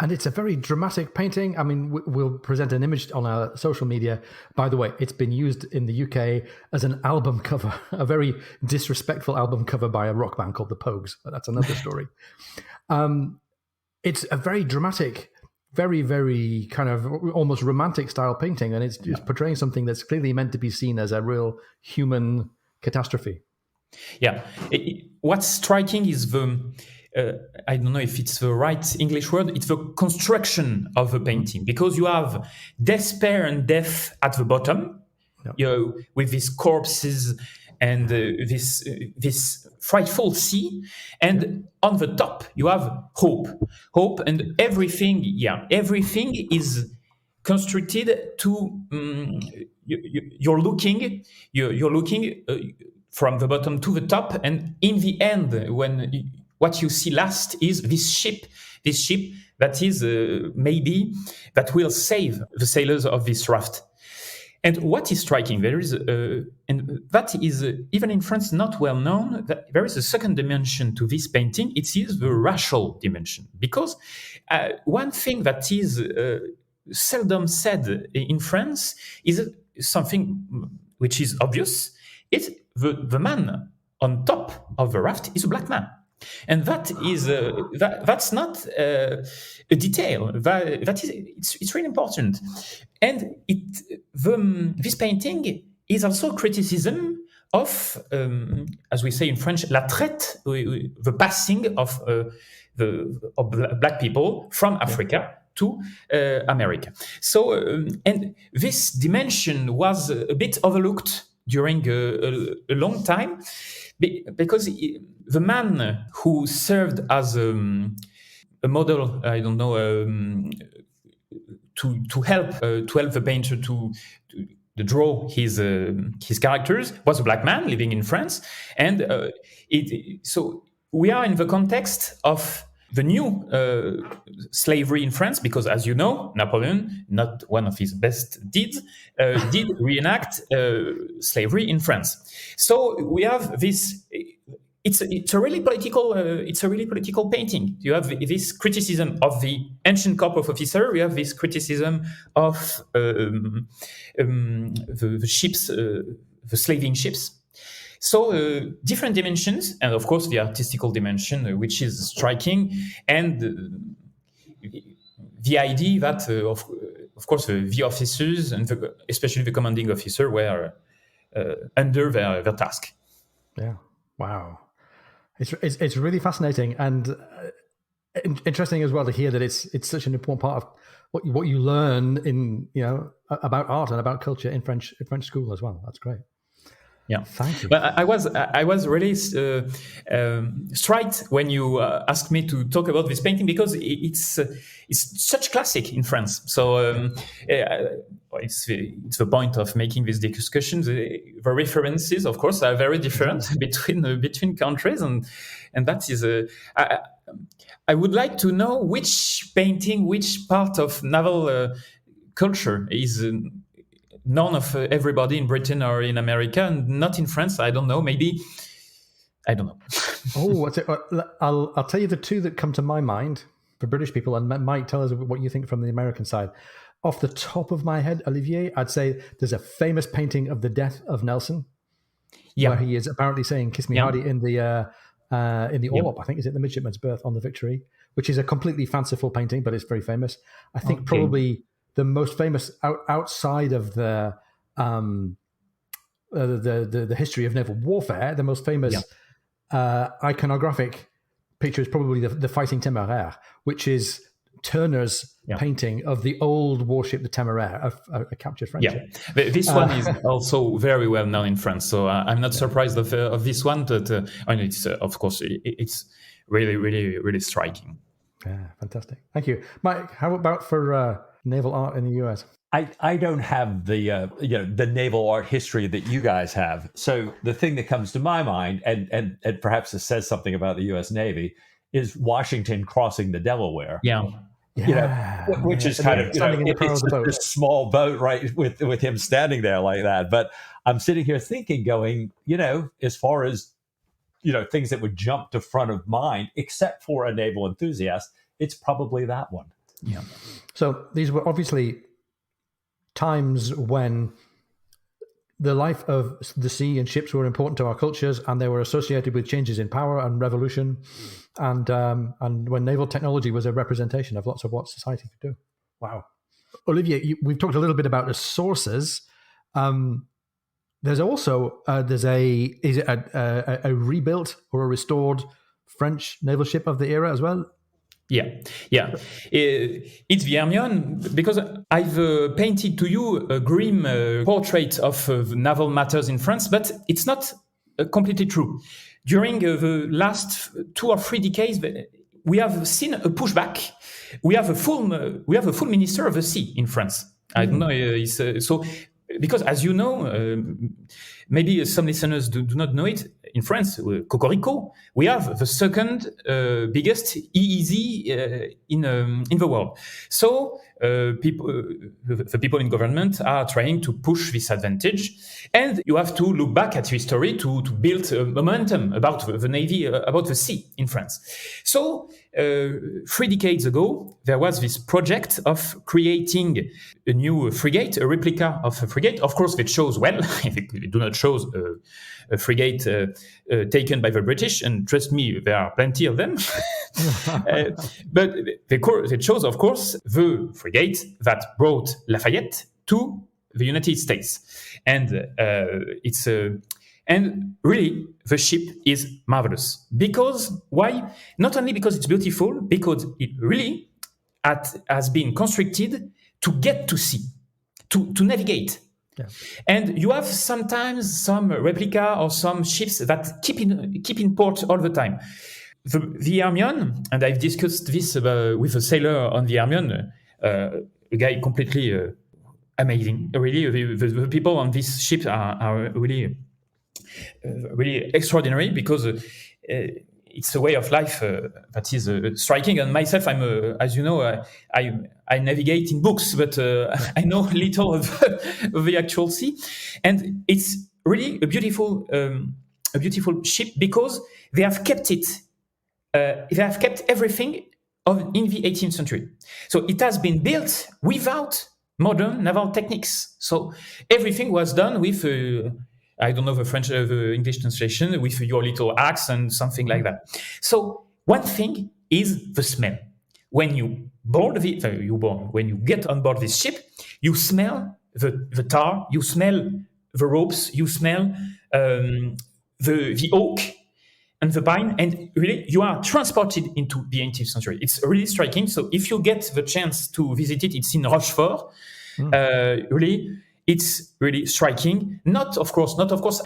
And it's a very dramatic painting. I mean, we'll present an image on our social media. By the way, it's been used in the UK as an album cover, a very disrespectful album cover by a rock band called The Pogues. But that's another story. It's a very dramatic, very, very kind of almost romantic style painting. And it's portraying something that's clearly meant to be seen as a real human catastrophe. Yeah. What's striking is I don't know if it's the right English word, it's the construction of the painting, because you have despair and death at the bottom, with these corpses and this frightful sea, and on the top you have hope, and everything is constructed to you're looking from the bottom to the top, and in the end, what you see last is this ship that is maybe that will save the sailors of this raft. And what is striking, there is, and that is even in France not well known, that there is a second dimension to this painting. It is the racial dimension, because one thing that is seldom said in France is something which is obvious. It's the man on top of the raft is a black man. And that is that's not a detail. It's really important. And this painting is also a criticism of, as we say in French, la traite, the passing of black people from Africa to America. So, and this dimension was a bit overlooked during a long time, because the man who served as a model, I don't know, to help the painter to draw his characters, was a black man living in France, and so we are in the context of the new slavery in France, because, as you know, Napoleon, not one of his best deeds, did reenact slavery in France. So we have this. It's a really political painting. You have this criticism of the ancient corps of officers. We have this criticism of the ships, the slaving ships. So different dimensions, and of course the artistical dimension, which is striking, and the idea that, of course, the officers, and especially the commanding officer, were under their task. Yeah. Wow. It's really fascinating and interesting as well to hear that it's such an important part of what you learn in about art and about culture in French school as well. That's great. Yeah, thank you. Well, I was really struck when you asked me to talk about this painting, because it's such classic in France. So it's the point of making these discussions. The references, of course, are very different between countries, and that is I would like to know which painting, which part of naval culture is known of everybody in Britain or in America, and not in France. I don't know. Maybe, I don't know. I'll tell you the two that come to my mind for British people, and Mike, tell us what you think from the American side. Off the top of my head, Olivier, I'd say there's a famous painting of the death of Nelson, where he is apparently saying "Kiss me, Hardy" in the in the orlop. I think is it the midshipman's berth on the Victory, which is a completely fanciful painting, but it's very famous. I think probably the most famous outside of the history of naval warfare, the most famous iconographic picture is probably the Fighting Téméraire, which is Turner's painting of the old warship, the Téméraire, a captured French ship. This one is also very well known in France, so I'm not surprised of this one. But it's of course it's really, really, really striking. Yeah, fantastic. Thank you, Mike. How about for naval art in the US? I don't have the naval art history that you guys have. So the thing that comes to my mind, and perhaps it says something about the U.S. Navy, is Washington crossing the Delaware. Which is kind of standing in the prow of the boat. It's a small boat, right, with him standing there like that. But I'm sitting here thinking, going, as far as things that would jump to front of mind, except for a naval enthusiast, it's probably that one. Yeah. So these were obviously times when the life of the sea and ships were important to our cultures, and they were associated with changes in power and revolution, and when naval technology was a representation of lots of what society could do. Wow. Olivier, we've talked a little bit about the sources. There's also a rebuilt or a restored French naval ship of the era as well. Yeah. It's the Hermione, because I've painted to you a grim portrait of naval matters in France, but it's not completely true. During the last 2 or 3 decades, we have seen a pushback. We have a full minister of the sea in France. I don't know, so because as you know, maybe some listeners do not know it. In France, Cocorico, we have the second biggest EEZ in the world. So the people in government are trying to push this advantage, and you have to look back at history to build a momentum about the Navy, about the sea in France. So 3 decades ago, there was this project of creating a new frigate, a replica of a frigate. Of course, it shows well. They do not show a frigate taken by the British, and trust me, there are plenty of them. But it shows, of course, the frigate that brought Lafayette to the United States, and and really the ship is marvelous. Because why? Not only because it's beautiful, because it really has been constructed to get to sea, to navigate. Yeah. And you have sometimes some replica or some ships that keep in port all the time. The Hermione, and I've discussed this with a sailor on the Hermione, a guy completely amazing. Really, the people on this ship are really, really extraordinary, because it's a way of life that is striking. And myself, as you know, I navigate in books, but I know little of the actual sea. And it's really a beautiful ship, because they have kept it. They have kept everything in the 18th century. So it has been built without modern naval techniques. So everything was done with I don't know the English translation, with your little axe and something like that. So one thing is the smell. When you when you get on board this ship, you smell the tar, you smell the ropes, you smell the oak and the pine, and really you are transported into the 18th century. It's really striking. So if you get the chance to visit it, it's in Rochefort. Really. It's really striking. Not of course,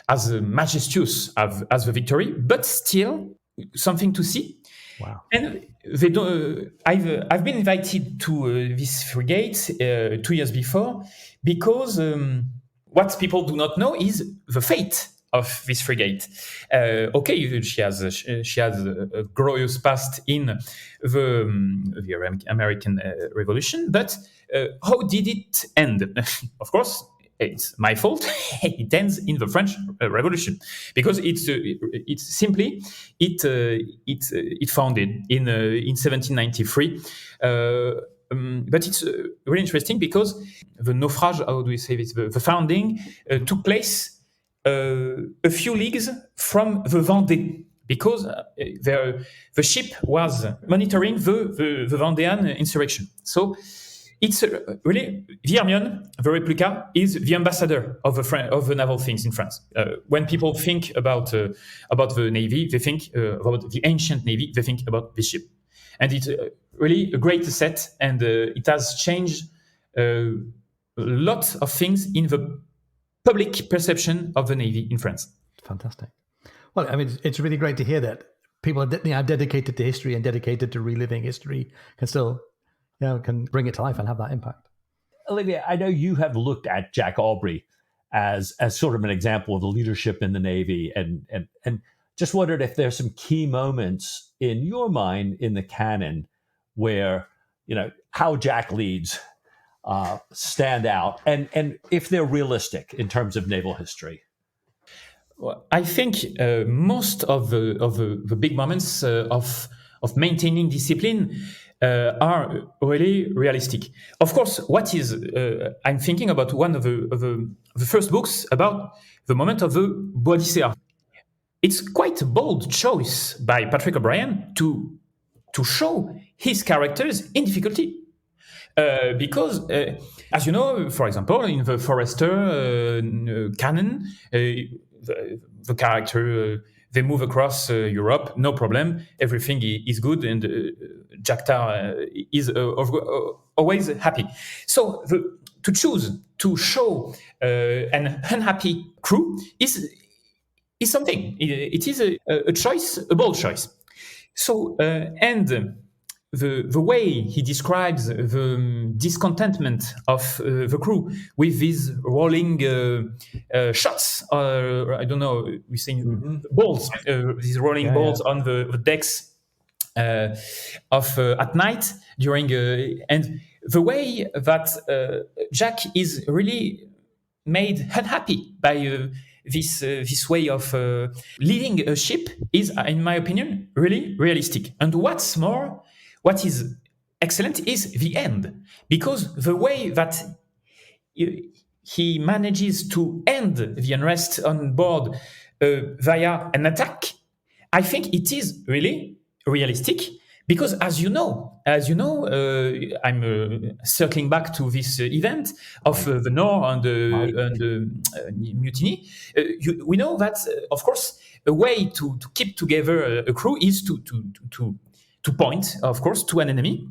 as majestuous as the Victory, but still something to see. Wow! And I've been invited to this frigate 2 years before, because what people do not know is the fate of this frigate. She has a glorious past in the American Revolution, but how did it end? Of course, it's my fault. It ends in the French Revolution, because it founded in 1793. But it's really interesting, because the naufrage, how do we say this? The founding took place a few leagues from the Vendée, because the ship was monitoring the Vendéan insurrection. So it's really the Hermione, the replica, is the ambassador of the naval things in France. When people think about the navy, they think about the ancient navy. They think about the ship, and it's really a great set, and it has changed a lot of things in the public perception of the navy in France. Fantastic. Well, I mean, it's really great to hear that people are dedicated to history and dedicated to reliving history can still, can bring it to life and have that impact. Olivier, I know you have looked at Jack Aubrey as sort of an example of the leadership in the Navy, and just wondered if there's some key moments in your mind in the canon where, how Jack leads stand out, and if they're realistic in terms of naval history. Well, I think most of the big moments of maintaining discipline are really realistic. Of course, what is I'm thinking about one of the first books about the moment of the Boadicea. It's quite a bold choice by Patrick O'Brian to show his characters in difficulty. Because, as you know, for example, in the Forester canon, the character, they move across Europe, no problem, everything is good, and Jack is always happy. So to choose to show an unhappy crew is something. It is a choice, a bold choice. So, and the way he describes the discontentment of the crew with these rolling shots, I don't know, we say balls, these rolling balls on the decks at night during, and the way that Jack is really made unhappy by this way of leading a ship is, in my opinion, really realistic. And what's more, what is excellent is the end, because the way that he manages to end the unrest on board via an attack, I think it is really realistic. Because as you know, I'm circling back to this event of the Nord and the Mutiny. We know that, of course, a way to keep together a crew is to point, of course, to an enemy.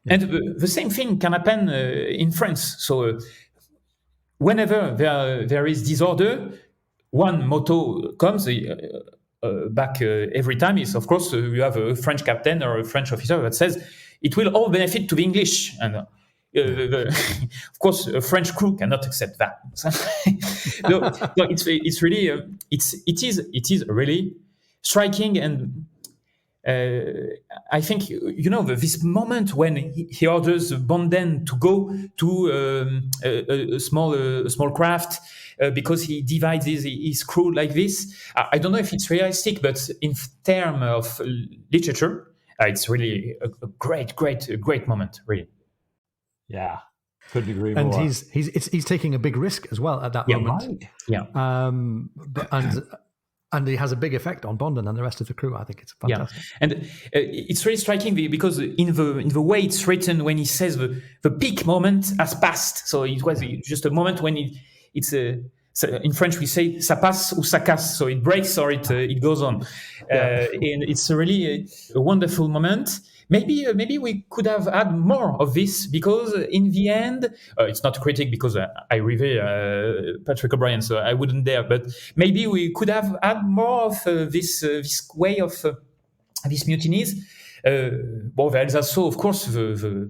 Yeah. And the same thing can happen in France. So whenever there is disorder, one motto comes back every time is, of course, you have a French captain or a French officer that says, it will all benefit to the English. And of course, a French crew cannot accept that. No, it's really, it is really striking. And I think, this moment when he orders Bonden to go to a small craft because he divides his crew like this. I don't know if it's realistic, but in terms of literature, it's really a great moment, really. Yeah, couldn't agree more. And he's taking a big risk as well at that moment. Right. Yeah. And it has a big effect on Bonden and the rest of the crew. I think it's fantastic. Yeah. And it's really striking because in the way it's written, when he says the peak moment has passed. So it was just a moment when it's in French we say ça passe ou ça casse. So it breaks or it goes on. And it's really a wonderful moment. Maybe we could have had more of this, because in the end, it's not a critic because I revere Patrick O'Brian, so I wouldn't dare. But maybe we could have had more of this way of these mutinies. Well, there is also, of course, the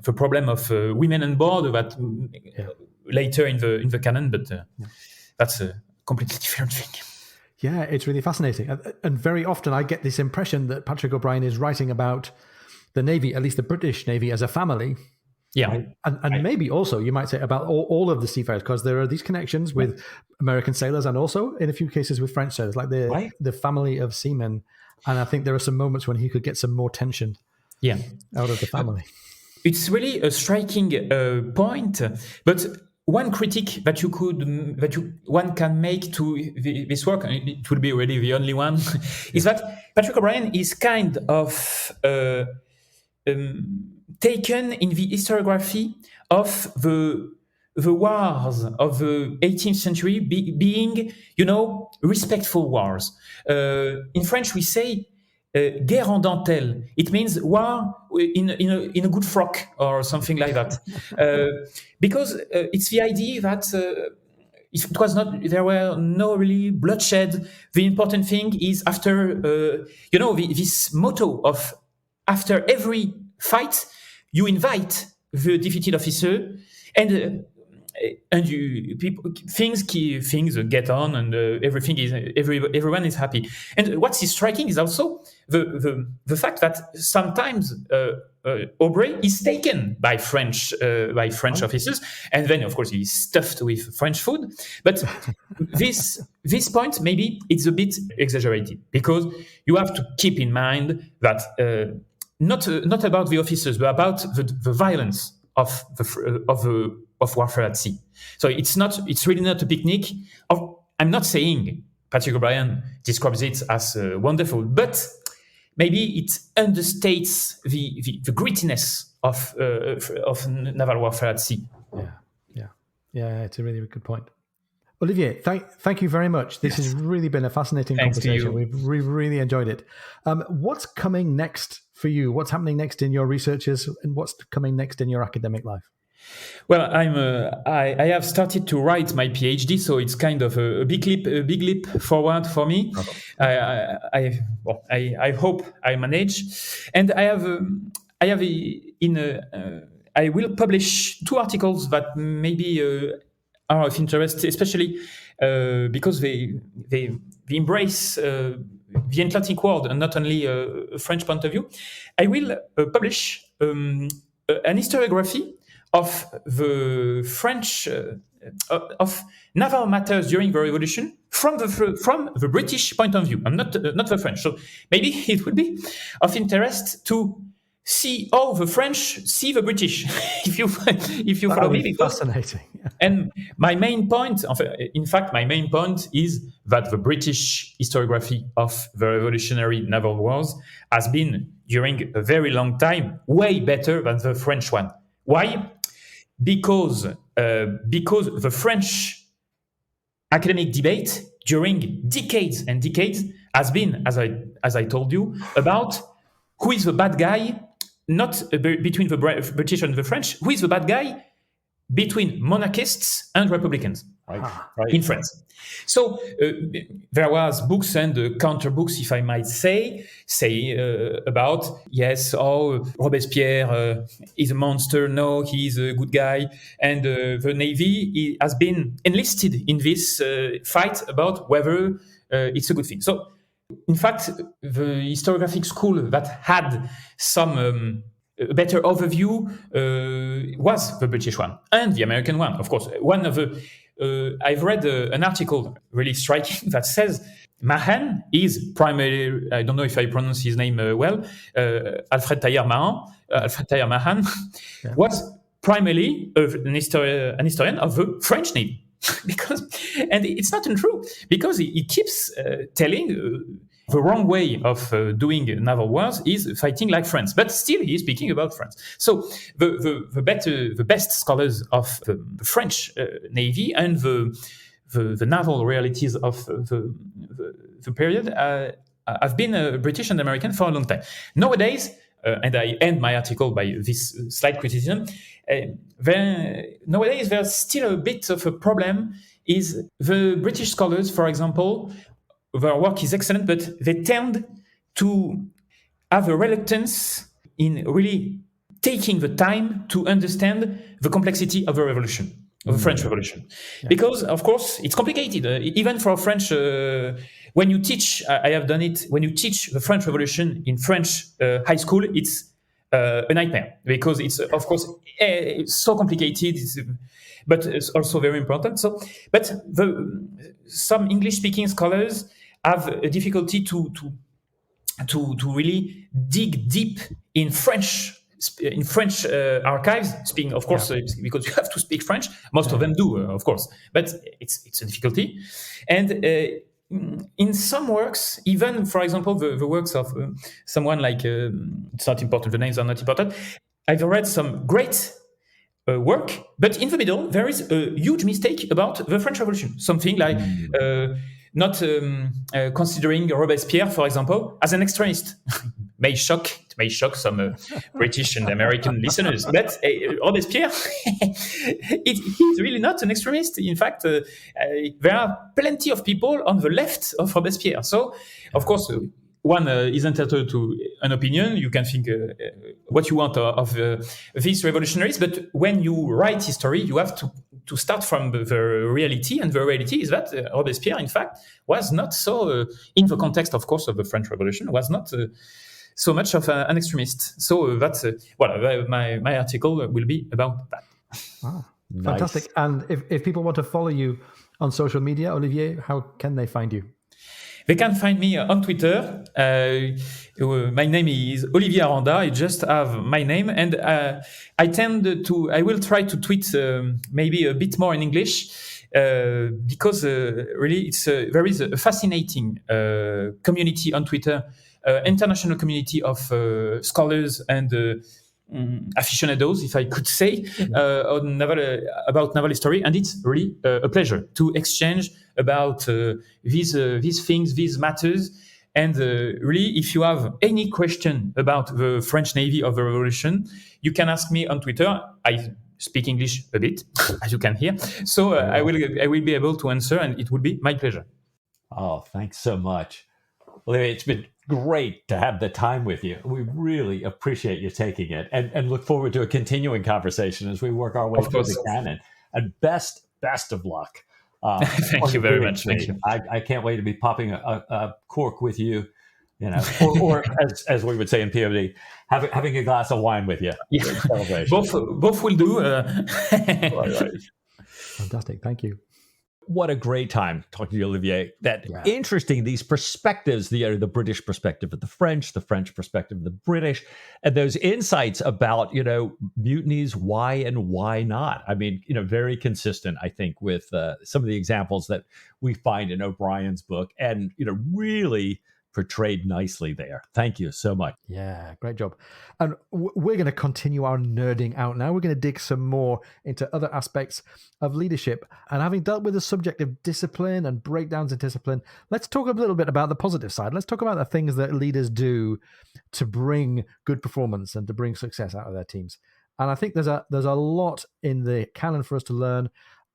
problem of women on board that later in the canon, but that's a completely different thing. Yeah, it's really fascinating. And very often I get this impression that Patrick O'Brian is writing about the Navy, at least the British Navy, as a family. Yeah. Right? And maybe also you might say about all of the seafarers, because there are these connections with American sailors and also in a few cases with French sailors, like the family of seamen. And I think there are some moments when he could get some more tension out of the family. It's really a striking point. But one critique that one can make to this work, and it will be really the only one, is that Patrick O'Brian is kind of taken in the historiography of the wars of the 18th century being, respectful wars. In French, we say guerre en dentelle. It means war in a good frock or something like that. Because it's the idea that there were no really bloodshed. The important thing is after, this motto of after every fight, you invite the defeated officer and things get on, and everyone is happy. And what's striking is also the fact that sometimes Aubrey is taken by French officers, and then of course he's stuffed with French food. But this point maybe it's a bit exaggerated, because you have to keep in mind that not about the officers, but about the violence of warfare at sea. So it's really not a picnic. I'm not saying Patrick O'Brian describes it as wonderful, but maybe it understates the grittiness of naval warfare at sea. Yeah. It's a really good point. Olivier, thank you very much. This has really been a fascinating conversation. We've really enjoyed it. What's coming next for you? What's happening next in your researches, and what's coming next in your academic life? Well, I have started to write my PhD, so it's kind of a big leap forward for me. I hope I manage, and I will publish 2 articles that maybe are of interest, especially because they embrace the Atlantic world and not only a French point of view. I will publish an historiography of the French of naval matters during the Revolution from the British point of view, and not the French. So maybe it would be of interest to see how the French see the British. if you follow me, fascinating. And my main point, is that the British historiography of the revolutionary naval wars has been, during a very long time, way better than the French one. Why? Because the French academic debate during decades and decades has been, as I told you, about who is the bad guy, not between the British and the French, who is the bad guy between monarchists and republicans in France. So there was books and counter books, if I might say about, Robespierre is a monster, no, he's a good guy, and the Navy has been enlisted in this fight about whether it's a good thing. So in fact, the historiographic school that had some better overview was the British one and the American one, of course. One of the I've read an article really striking that says Mahan is primarily, I don't know if I pronounce his name well, Alfred Taillard Mahan was primarily an historian of the French Navy. And it's not untrue, because he keeps telling the wrong way of doing naval wars is fighting like France, but still he's speaking about France. So the best scholars of the French Navy and the naval realities of the period have been British and American for a long time. Nowadays, and I end my article by this slight criticism, nowadays there's still a bit of a problem. Is the British scholars, for example, their work is excellent, but they tend to have a reluctance in really taking the time to understand the complexity of the revolution, of the French Revolution. Yeah. Because, of course, it's complicated. Even for French, when you teach, I have done it, when you teach the French Revolution in French high school, it's a nightmare, because it's, of course, it's so complicated, but it's also very important. So, but some English-speaking scholars have a difficulty to really dig deep in French in French archives, speaking, of course, because you have to speak French. Most of them do, of course, but it's a difficulty. And in some works, even, for example, the works of someone like, it's not important, the names are not important. I've read some great work, but in the middle, there is a huge mistake about the French Revolution. Something like not considering Robespierre, for example, as an extremist. It may shock some British and American listeners, but Robespierre, he's really not an extremist. In fact, there are plenty of people on the left of Robespierre. So, of course, one is entitled to an opinion. You can think what you want of these revolutionaries, but when you write history, you have to start from the reality, and the reality is that Robespierre, in fact, was not so, in the context, of course, of the French Revolution, was not so much of an extremist. So that's my article will be about that. Ah, fantastic. Nice. And if people want to follow you on social media, Olivier, how can they find you? They can find me on Twitter. My name is Olivier Aranda. I just have my name, and I will try to tweet maybe a bit more in English because really there is a fascinating community on Twitter, international community of scholars and aficionados, if I could say, about naval history, and it's really a pleasure to exchange about these things, these matters. And really, if you have any question about the French Navy of the Revolution, you can ask me on Twitter. I speak English a bit, as you can hear, so I will be able to answer, and it would be my pleasure. Oh, thanks so much. Well, it's been great to have the time with you. We really appreciate you taking it, and look forward to a continuing conversation as we work our way through the canon. And best of luck. Thank you very much. Thank you. I can't wait to be popping a cork with you, or as we would say in POD, having a glass of wine with you. Yeah. Both will do. Right. Fantastic. Thank you. What a great time talking to you, Olivier. Interesting, these perspectives, the British perspective of the French perspective of the British, and those insights about, mutinies, why and why not. I mean, very consistent, I think, with some of the examples that we find in O'Brien's book, and, really portrayed nicely there. Thank you so much. Yeah, great job. And we're going to continue our nerding out now. We're going to dig some more into other aspects of leadership. And having dealt with the subject of discipline and breakdowns in discipline, let's talk a little bit about the positive side. Let's talk about the things that leaders do to bring good performance and to bring success out of their teams. And I think there's a lot in the canon for us to learn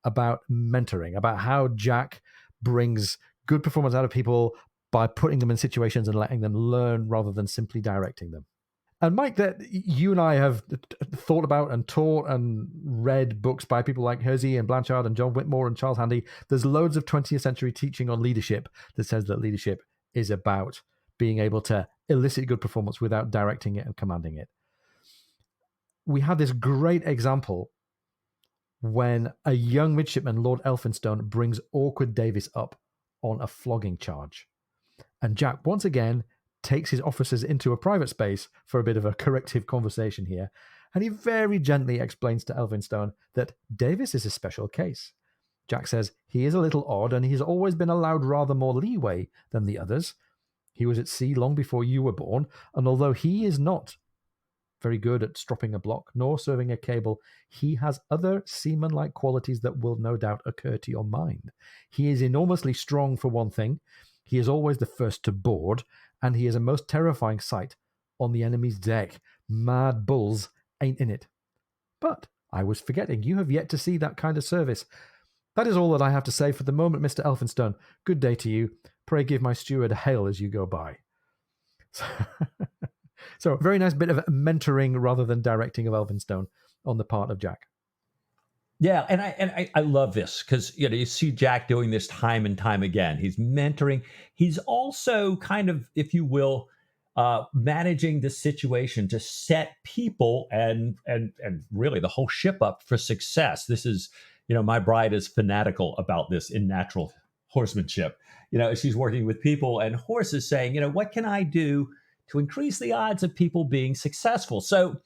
about mentoring, about how Jack brings good performance out of people by putting them in situations and letting them learn rather than simply directing them. And Mike, that you and I have thought about and taught and read books by people like Hersey and Blanchard and John Whitmore and Charles Handy. There's loads of 20th century teaching on leadership that says that leadership is about being able to elicit good performance without directing it and commanding it. We have this great example when a young midshipman, Lord Elphinstone, brings awkward Davis up on a flogging charge. And Jack, once again, takes his officers into a private space for a bit of a corrective conversation here. And he very gently explains to Elphinstone that Davis is a special case. Jack says he is a little odd and he's always been allowed rather more leeway than the others. He was at sea long before you were born, and although he is not very good at stropping a block nor serving a cable, he has other seaman-like qualities that will no doubt occur to your mind. He is enormously strong, for one thing. He is always the first to board, and he is a most terrifying sight on the enemy's deck. Mad bulls ain't in it. But I was forgetting, you have yet to see that kind of service. That is all that I have to say for the moment, Mr. Elphinstone. Good day to you. Pray give my steward a hail as you go by. So a very nice bit of mentoring rather than directing of Elphinstone on the part of Jack. Yeah, and I love this because you see Jack doing this time and time again. He's mentoring. He's also kind of, if you will, managing the situation to set people and really the whole ship up for success. This is, my bride is fanatical about this in natural horsemanship. She's working with people and horses, saying, what can I do to increase the odds of people being successful? So,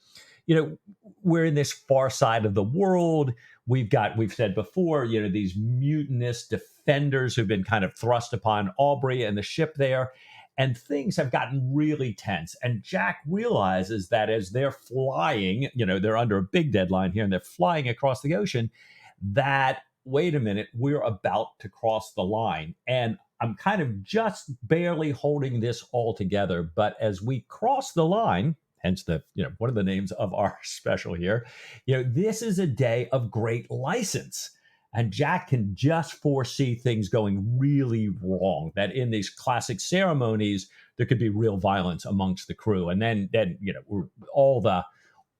we're in this far side of the world. We've said before, these mutinous defenders who've been kind of thrust upon Aubrey and the ship there. And things have gotten really tense. And Jack realizes that as they're flying, they're under a big deadline here and they're flying across the ocean, that, wait a minute, we're about to cross the line. And I'm kind of just barely holding this all together. But as we cross the line, hence one of the names of our special here, this is a day of great license. And Jack can just foresee things going really wrong, that in these classic ceremonies, there could be real violence amongst the crew. And then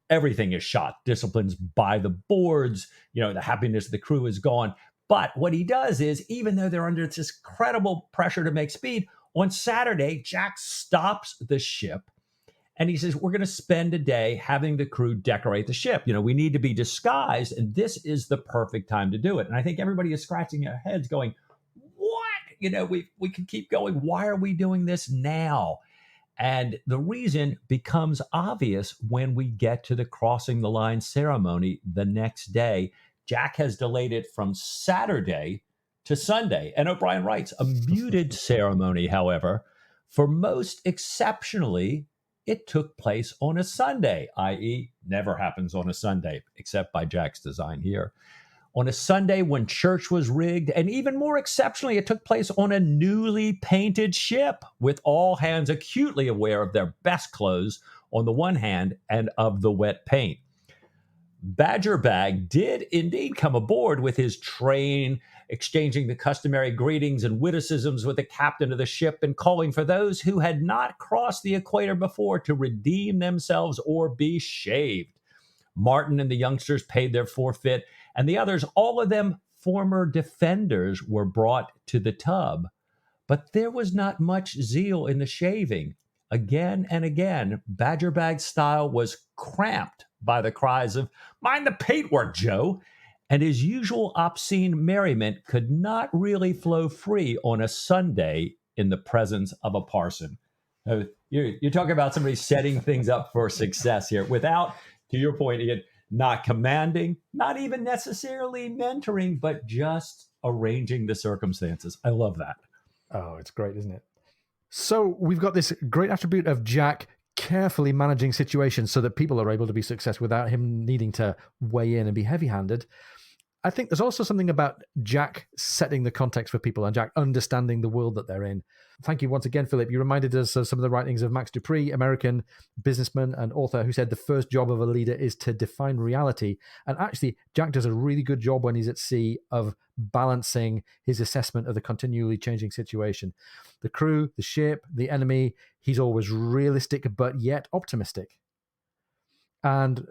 everything is shot, disciplines by the boards, the happiness of the crew is gone. But what he does is, even though they're under this incredible pressure to make speed, on Saturday, Jack stops the ship and he says, we're going to spend a day having the crew decorate the ship. We need to be disguised, and this is the perfect time to do it. And I think everybody is scratching their heads going, what? We can keep going. Why are we doing this now? And the reason becomes obvious when we get to the crossing the line ceremony the next day. Jack has delayed it from Saturday to Sunday. And O'Brien writes, a muted ceremony, however, for most exceptionally, it took place on a Sunday, i.e., never happens on a Sunday, except by Jack's design here. On a Sunday when church was rigged, and even more exceptionally, it took place on a newly painted ship, with all hands acutely aware of their best clothes on the one hand and of the wet paint. Badger Bag did indeed come aboard with his train, exchanging the customary greetings and witticisms with the captain of the ship and calling for those who had not crossed the equator before to redeem themselves or be shaved. Martin and the youngsters paid their forfeit, and the others, all of them former defenders, were brought to the tub. But there was not much zeal in the shaving. Again and again, Badger Bag's style was cramped by the cries of, mind the paintwork, Joe, and his usual obscene merriment could not really flow free on a Sunday in the presence of a parson. You're talking about somebody setting things up for success here without, to your point, Ian, not commanding, not even necessarily mentoring, but just arranging the circumstances. I love that. Oh, it's great, isn't it? So we've got this great attribute of Jack carefully managing situations so that people are able to be successful without him needing to weigh in and be heavy-handed. I think there's also something about Jack setting the context for people and Jack understanding the world that they're in. Thank you once again, Philip. You reminded us of some of the writings of Max Dupree, American businessman and author, who said the first job of a leader is to define reality. And actually, Jack does a really good job when he's at sea of balancing his assessment of the continually changing situation. The crew, the ship, the enemy, he's always realistic but yet optimistic. And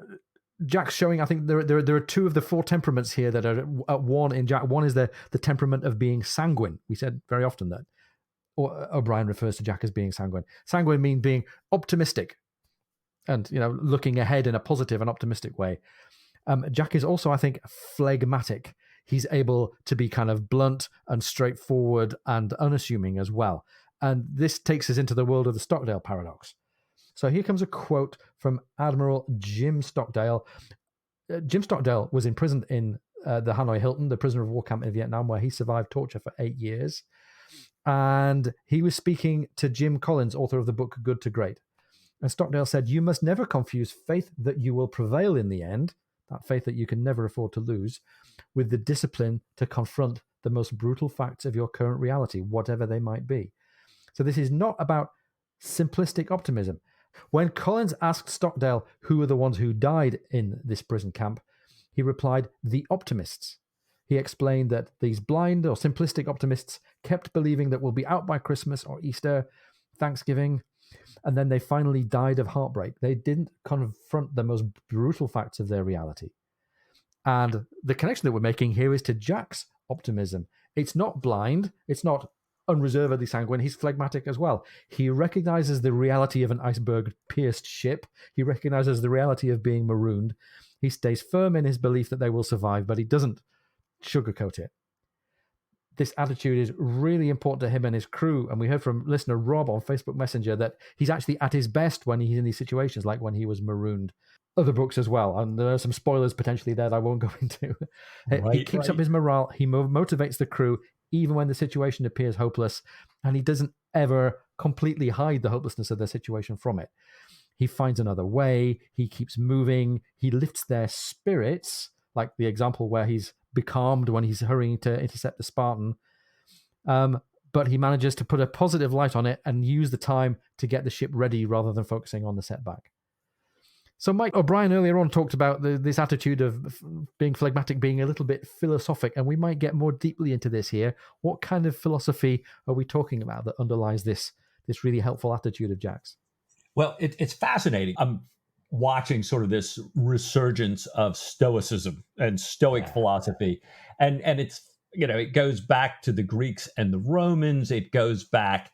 Jack's showing, I think there are two of the four temperaments here that are at one in Jack. One is the temperament of being sanguine. We said very often that, or O'Brien refers to Jack as being sanguine. Sanguine means being optimistic and, looking ahead in a positive and optimistic way. Jack is also, I think, phlegmatic. He's able to be kind of blunt and straightforward and unassuming as well. And this takes us into the world of the Stockdale Paradox. So here comes a quote from Admiral Jim Stockdale. Jim Stockdale was imprisoned in the Hanoi Hilton, the prisoner of war camp in Vietnam, where he survived torture for 8 years. And he was speaking to Jim Collins, author of the book Good to Great. And Stockdale said, "You must never confuse faith that you will prevail in the end, that faith that you can never afford to lose, with the discipline to confront the most brutal facts of your current reality, whatever they might be." So this is not about simplistic optimism. When Collins asked Stockdale who were the ones who died in this prison camp, he replied, "The optimists." He explained that these blind or simplistic optimists kept believing that we'll be out by Christmas or Easter, Thanksgiving, and then they finally died of heartbreak. They didn't confront the most brutal facts of their reality. And the connection that we're making here is to Jack's optimism. It's not blind. It's not unreservedly sanguine. He's phlegmatic as well. He recognizes the reality of an iceberg-pierced ship. He recognizes the reality of being marooned. He stays firm in his belief that they will survive, but he doesn't sugarcoat it. This attitude is really important to him and his crew. And we heard from listener Rob on Facebook Messenger that he's actually at his best when he's in these situations, like when he was marooned. other books as well. And there are some spoilers potentially there that I won't go into. He keeps up his morale. He motivates the crew even when the situation appears hopeless. And he doesn't ever completely hide the hopelessness of their situation from it. He finds another way. He keeps moving. He lifts their spirits, like the example where he's becalmed when he's hurrying to intercept the Spartan. But he manages to put a positive light on it and use the time to get the ship ready rather than focusing on the setback. So Mike O'Brien earlier on talked about this attitude of being phlegmatic, being a little bit philosophic, and we might get more deeply into this here. What kind of philosophy are we talking about that underlies this really helpful attitude of Jack's? Well, it's fascinating. I'm watching sort of this resurgence of Stoicism and Stoic philosophy, and it's, it goes back to the Greeks and the Romans. It goes back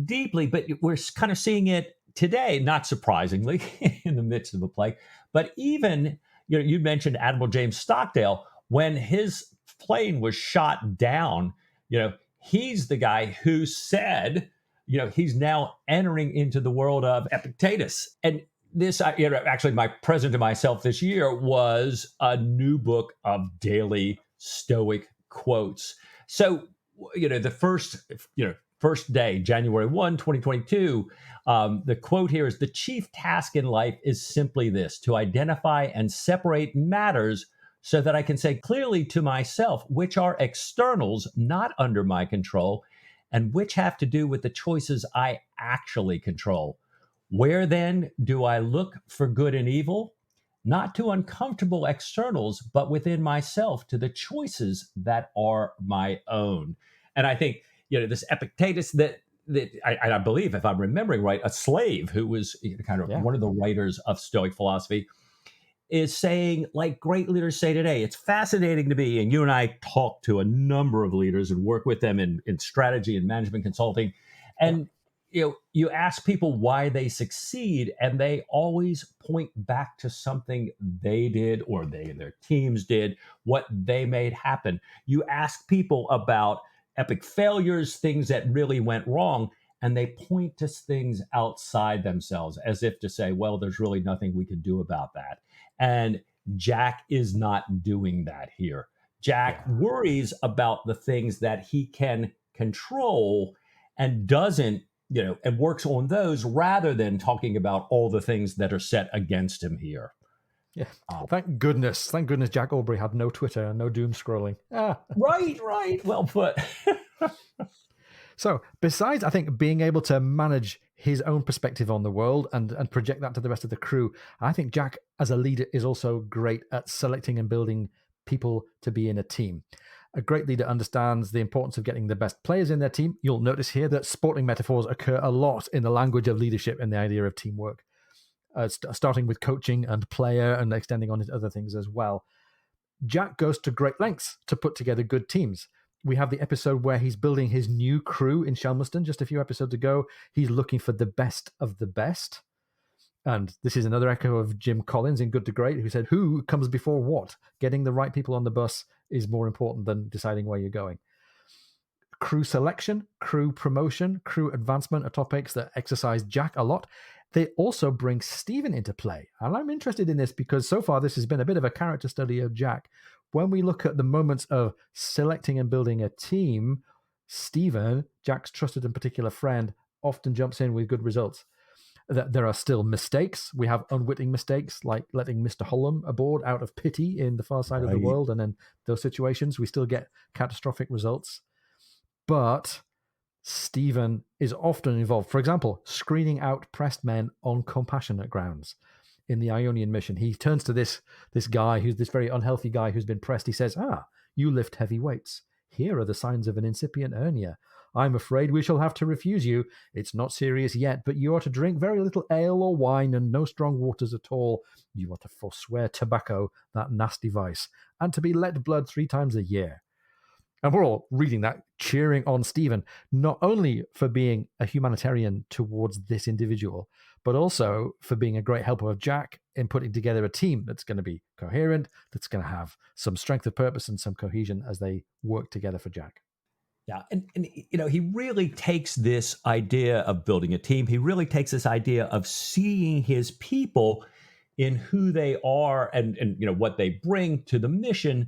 deeply, but we're kind of seeing it today, not surprisingly, in the midst of a plague. But even, you mentioned Admiral James Stockdale. When his plane was shot down, he's the guy who said, he's now entering into the world of Epictetus. And this, actually, my present to myself this year was a new book of daily Stoic quotes. So, the first day, January 1, 2022, the quote here is, "The chief task in life is simply this, to identify and separate matters so that I can say clearly to myself which are externals not under my control and which have to do with the choices I actually control. Where then do I look for good and evil? Not to uncomfortable externals, but within myself, to the choices that are my own." And I think, this Epictetus that I believe, if I'm remembering right, a slave who was kind of one of the writers of Stoic philosophy, is saying, like great leaders say today, it's fascinating to be, and you and I talk to a number of leaders and work with them in strategy and management consulting. And, you ask people why they succeed, and they always point back to something they did or their teams did, what they made happen. You ask people about epic failures, things that really went wrong, and they point to things outside themselves as if to say, well, there's really nothing we can do about that. And Jack is not doing that here. Jack worries about the things that he can control and doesn't, and works on those rather than talking about all the things that are set against him here. Yeah. Thank goodness Jack Aubrey had no Twitter and no doom scrolling. Right. Well put. So besides, I think, being able to manage his own perspective on the world and project that to the rest of the crew, I think Jack as a leader is also great at selecting and building people to be in a team. A great leader understands the importance of getting the best players in their team. You'll notice here that sporting metaphors occur a lot in the language of leadership and the idea of teamwork. Starting with coaching and player and extending on into other things as well. Jack goes to great lengths to put together good teams. We have the episode where he's building his new crew in Shelmerston just a few episodes ago. He's looking for the best of the best. And this is another echo of Jim Collins in Good to Great, who said, who comes before what? Getting the right people on the bus is more important than deciding where you're going. Crew selection, crew promotion, crew advancement are topics that exercise Jack a lot. They also bring Stephen into play. And I'm interested in this because so far this has been a bit of a character study of Jack. When we look at the moments of selecting and building a team, Stephen, Jack's trusted and particular friend, often jumps in with good results. There are still mistakes. We have unwitting mistakes, like letting Mr. Hullum aboard out of pity in The Far Side of the World. And in those situations, we still get catastrophic results. But Stephen is often involved. For example, screening out pressed men on compassionate grounds. In the Ionian mission, he turns to this guy, who's this very unhealthy guy who's been pressed. He says, you lift heavy weights. Here are the signs of an incipient hernia. I'm afraid we shall have to refuse you. It's not serious yet, but you are to drink very little ale or wine and no strong waters at all. You are to forswear tobacco, that nasty vice, and to be let blood 3 times a year. And we're all reading that, cheering on Stephen, not only for being a humanitarian towards this individual, but also for being a great helper of Jack in putting together a team that's going to be coherent, that's going to have some strength of purpose and some cohesion as they work together for Jack. Yeah, and he really takes this idea of building a team. He really takes this idea of seeing his people in who they are and what they bring to the mission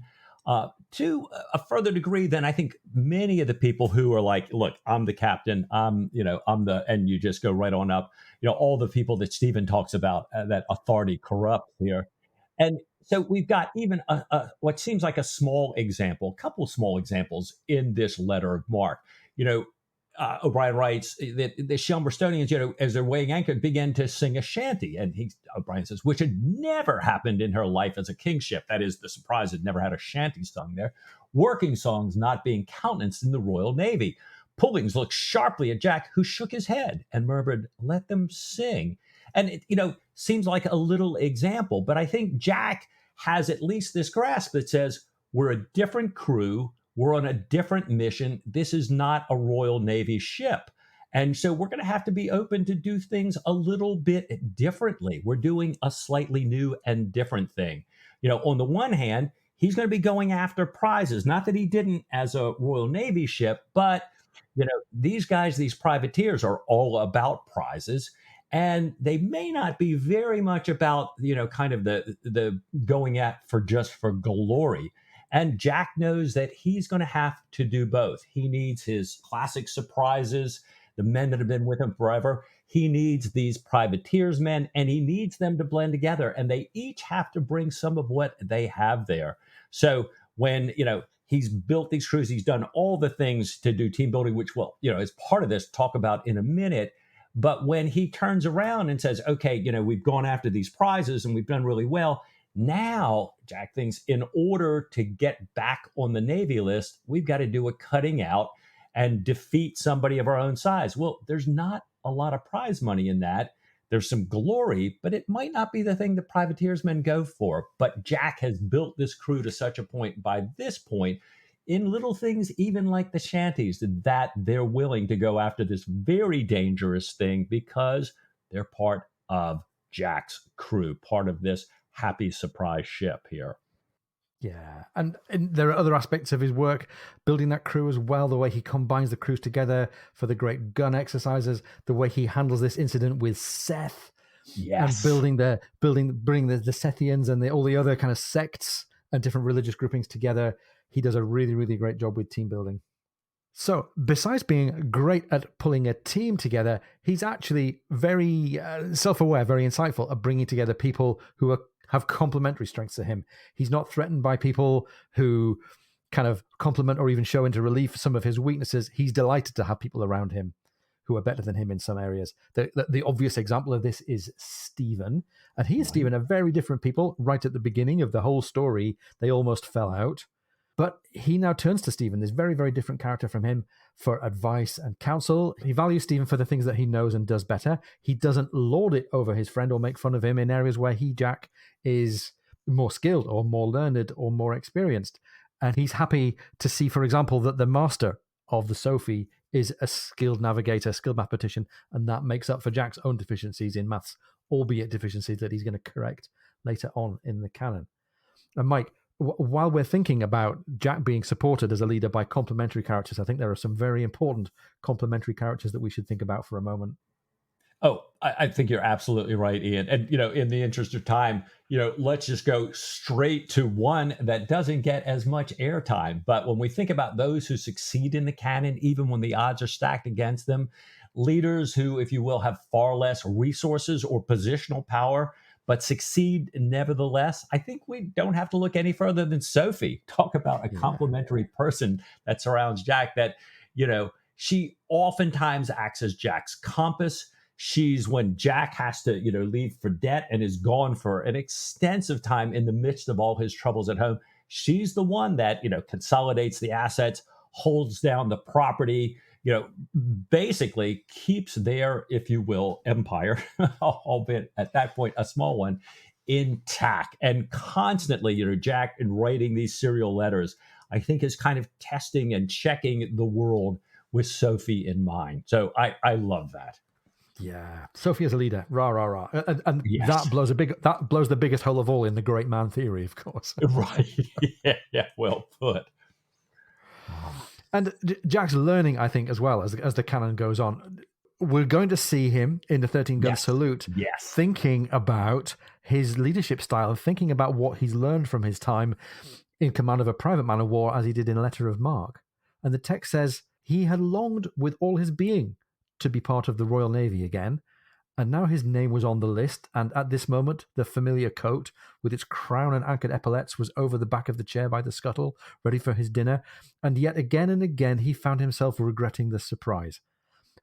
to a further degree than I think many of the people who are like, look, I'm the captain, I'm the, and you just go right on up, all the people that Stephen talks about, that authority corrupts here. And so we've got even what seems like a small example, a couple of small examples in this letter of Mark. O'Brien writes that the Shelmerstonians, as they're weighing anchor, began to sing a shanty. And O'Brien says, which had never happened in her life as a kingship. That is, the surprise had never had a shanty sung there. Working songs not being countenanced in the Royal Navy. Pullings looked sharply at Jack, who shook his head and murmured, let them sing. And it, seems like a little example, but I think Jack has at least this grasp that says, we're a different crew. We're on a different mission. This is not a Royal Navy ship. And so we're going to have to be open to do things a little bit differently. We're doing a slightly new and different thing. On the one hand, he's going to be going after prizes. Not that he didn't as a Royal Navy ship, but, these guys, these privateers are all about prizes. And they may not be very much about, kind of the going for glory. And Jack knows that he's going to have to do both. He needs his classic surprises, the men that have been with him forever. He needs these privateers men, and he needs them to blend together. And they each have to bring some of what they have there. So when, he's built these crews, he's done all the things to do team building, which as part of this, talk about in a minute. But when he turns around and says, okay, we've gone after these prizes and we've done really well. Now, Jack thinks in order to get back on the Navy list, we've got to do a cutting out and defeat somebody of our own size. Well, there's not a lot of prize money in that. There's some glory, but it might not be the thing that privateersmen go for. But Jack has built this crew to such a point by this point, in little things, even like the shanties, that they're willing to go after this very dangerous thing because they're part of Jack's crew, part of this happy surprise ship here. Yeah, and there are other aspects of his work, building that crew as well, the way he combines the crews together for the great gun exercises, the way he handles this incident with Seth, yes, and bringing the Sethians and all the other kind of sects and different religious groupings together. He does a really, really great job with team building. So besides being great at pulling a team together, he's actually very self-aware, very insightful at bringing together people who have complementary strengths to him. He's not threatened by people who kind of complement or even show into relief some of his weaknesses. He's delighted to have people around him who are better than him in some areas. The obvious example of this is Stephen. And he and Stephen are very different people. Right at the beginning of the whole story, they almost fell out. But he now turns to Stephen, this very, very different character from him, for advice and counsel. He values Stephen for the things that he knows and does better. He doesn't lord it over his friend or make fun of him in areas where Jack, is more skilled or more learned or more experienced. And he's happy to see, for example, that the master of the Sophie is a skilled navigator, skilled mathematician, and that makes up for Jack's own deficiencies in maths, albeit deficiencies that he's going to correct later on in the canon. And Mike, while we're thinking about Jack being supported as a leader by complementary characters, I think there are some very important complementary characters that we should think about for a moment. Oh, I think you're absolutely right, Ian. And, in the interest of time, let's just go straight to one that doesn't get as much airtime. But when we think about those who succeed in the canon, even when the odds are stacked against them, leaders who, if you will, have far less resources or positional power, but succeed nevertheless, I think we don't have to look any further than Sophie. Talk about a complementary person that surrounds Jack that, she oftentimes acts as Jack's compass. She's when Jack has to, leave for debt and is gone for an extensive time in the midst of all his troubles at home. She's the one that, consolidates the assets, holds down the property, basically keeps their, if you will, empire, albeit at that point a small one, intact. And constantly, Jack, in writing these serial letters, I think is kind of testing and checking the world with Sophie in mind. So I love that. Yeah, Sophie as a leader, rah rah rah, and yes. that blows the biggest hole of all in the great man theory, of course. Right? Yeah, well put. And Jack's learning, I think, as well as the canon goes on. We're going to see him in the 13-gun salute, thinking about his leadership style and thinking about what he's learned from his time in command of a private man of war, as he did in Letter of Marque. And the text says he had longed with all his being to be part of the Royal Navy again, and now his name was on the list, and at this moment the familiar coat with its crown and anchored epaulets was over the back of the chair by the scuttle, ready for his dinner, and yet again and again he found himself regretting the surprise.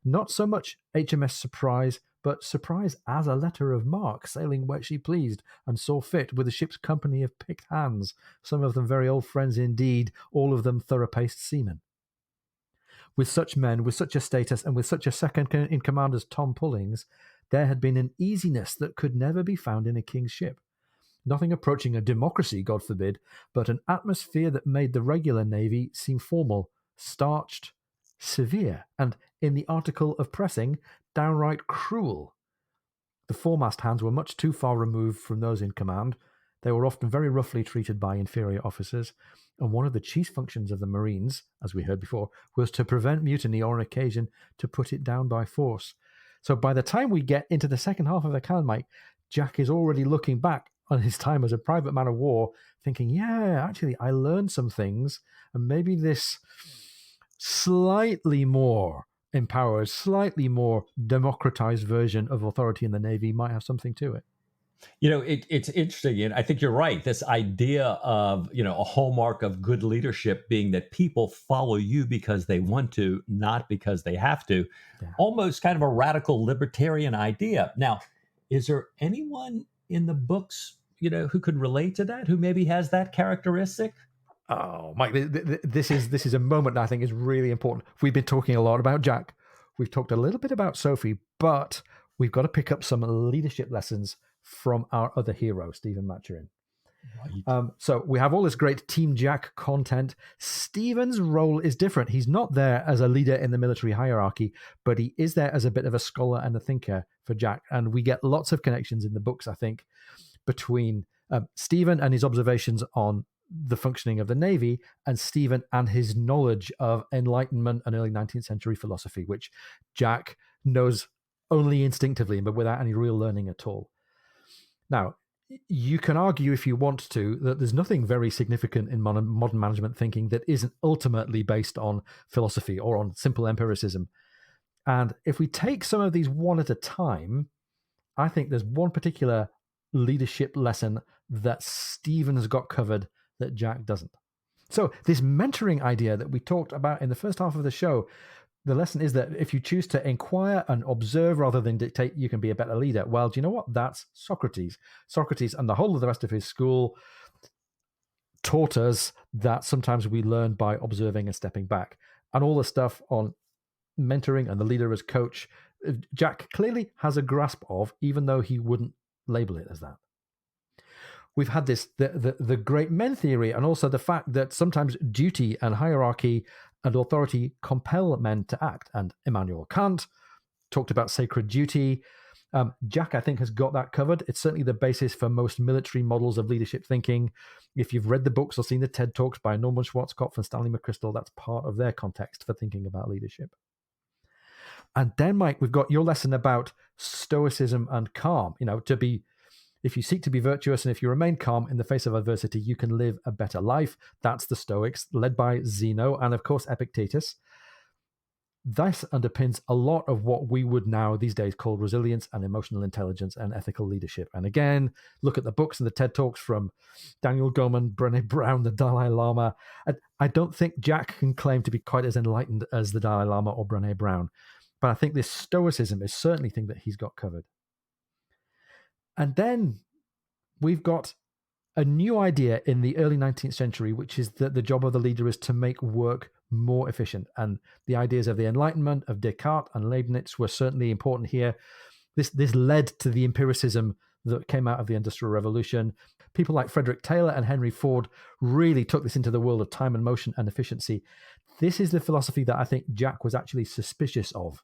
Not so much HMS Surprise, but Surprise as a Letter of Marque, sailing where she pleased and saw fit, with a ship's company of picked hands, some of them very old friends indeed, all of them thorough-paced seamen. With such men, with such a status, and with such a second-in-command as Tom Pullings, there had been an easiness that could never be found in a king's ship. Nothing approaching a democracy, God forbid, but an atmosphere that made the regular navy seem formal, starched, severe, and, in the article of pressing, downright cruel. The foremast hands were much too far removed from those in command. They were often very roughly treated by inferior officers, and one of the chief functions of the Marines, as we heard before, was to prevent mutiny or on occasion to put it down by force. So by the time we get into the second half of the canon, Mike, Jack is already looking back on his time as a private man of war, thinking, yeah, actually, I learned some things, and maybe this slightly more empowered, slightly more democratized version of authority in the Navy might have something to it. You know, it's interesting, and I think you're right. This idea of, a hallmark of good leadership being that people follow you because they want to, not because they have to. Yeah. Almost kind of a radical libertarian idea. Now, is there anyone in the books, who could relate to that, who maybe has that characteristic? Oh, Mike, this is a moment that I think is really important. We've been talking a lot about Jack. We've talked a little bit about Sophie, but we've got to pick up some leadership lessons from our other hero, Stephen Maturin. Right. So we have all this great Team Jack content. Stephen's role is different. He's not there as a leader in the military hierarchy, but he is there as a bit of a scholar and a thinker for Jack. And we get lots of connections in the books, I think, between Stephen and his observations on the functioning of the Navy, and Stephen and his knowledge of Enlightenment and early 19th century philosophy, which Jack knows only instinctively, but without any real learning at all. Now, you can argue, if you want to, that there's nothing very significant in modern management thinking that isn't ultimately based on philosophy or on simple empiricism. And if we take some of these one at a time, I think there's one particular leadership lesson that Stephen's got covered that Jack doesn't. So this mentoring idea that we talked about in the first half of the show, the lesson is that if you choose to inquire and observe rather than dictate, you can be a better leader. Well, do you know what? That's Socrates. Socrates and the whole of the rest of his school taught us that sometimes we learn by observing and stepping back. And all the stuff on mentoring and the leader as coach, Jack clearly has a grasp of, even though he wouldn't label it as that. We've had this, the great men theory, and also the fact that sometimes duty and hierarchy and authority compel men to act. And Immanuel Kant talked about sacred duty. Jack, I think, has got that covered. It's certainly the basis for most military models of leadership thinking. If you've read the books or seen the TED Talks by Norman Schwarzkopf and Stanley McChrystal, that's part of their context for thinking about leadership. And then, Mike, we've got your lesson about stoicism and calm. If you seek to be virtuous and if you remain calm in the face of adversity, you can live a better life. That's the Stoics, led by Zeno and, of course, Epictetus. This underpins a lot of what we would now these days call resilience and emotional intelligence and ethical leadership. And again, look at the books and the TED Talks from Daniel Goleman, Brené Brown, the Dalai Lama. I don't think Jack can claim to be quite as enlightened as the Dalai Lama or Brené Brown, but I think this stoicism is certainly a thing that he's got covered. And then we've got a new idea in the early 19th century, which is that the job of the leader is to make work more efficient. And the ideas of the Enlightenment, of Descartes and Leibniz were certainly important here. This led to the empiricism that came out of the Industrial Revolution. People like Frederick Taylor and Henry Ford really took this into the world of time and motion and efficiency. This is the philosophy that I think Jack was actually suspicious of.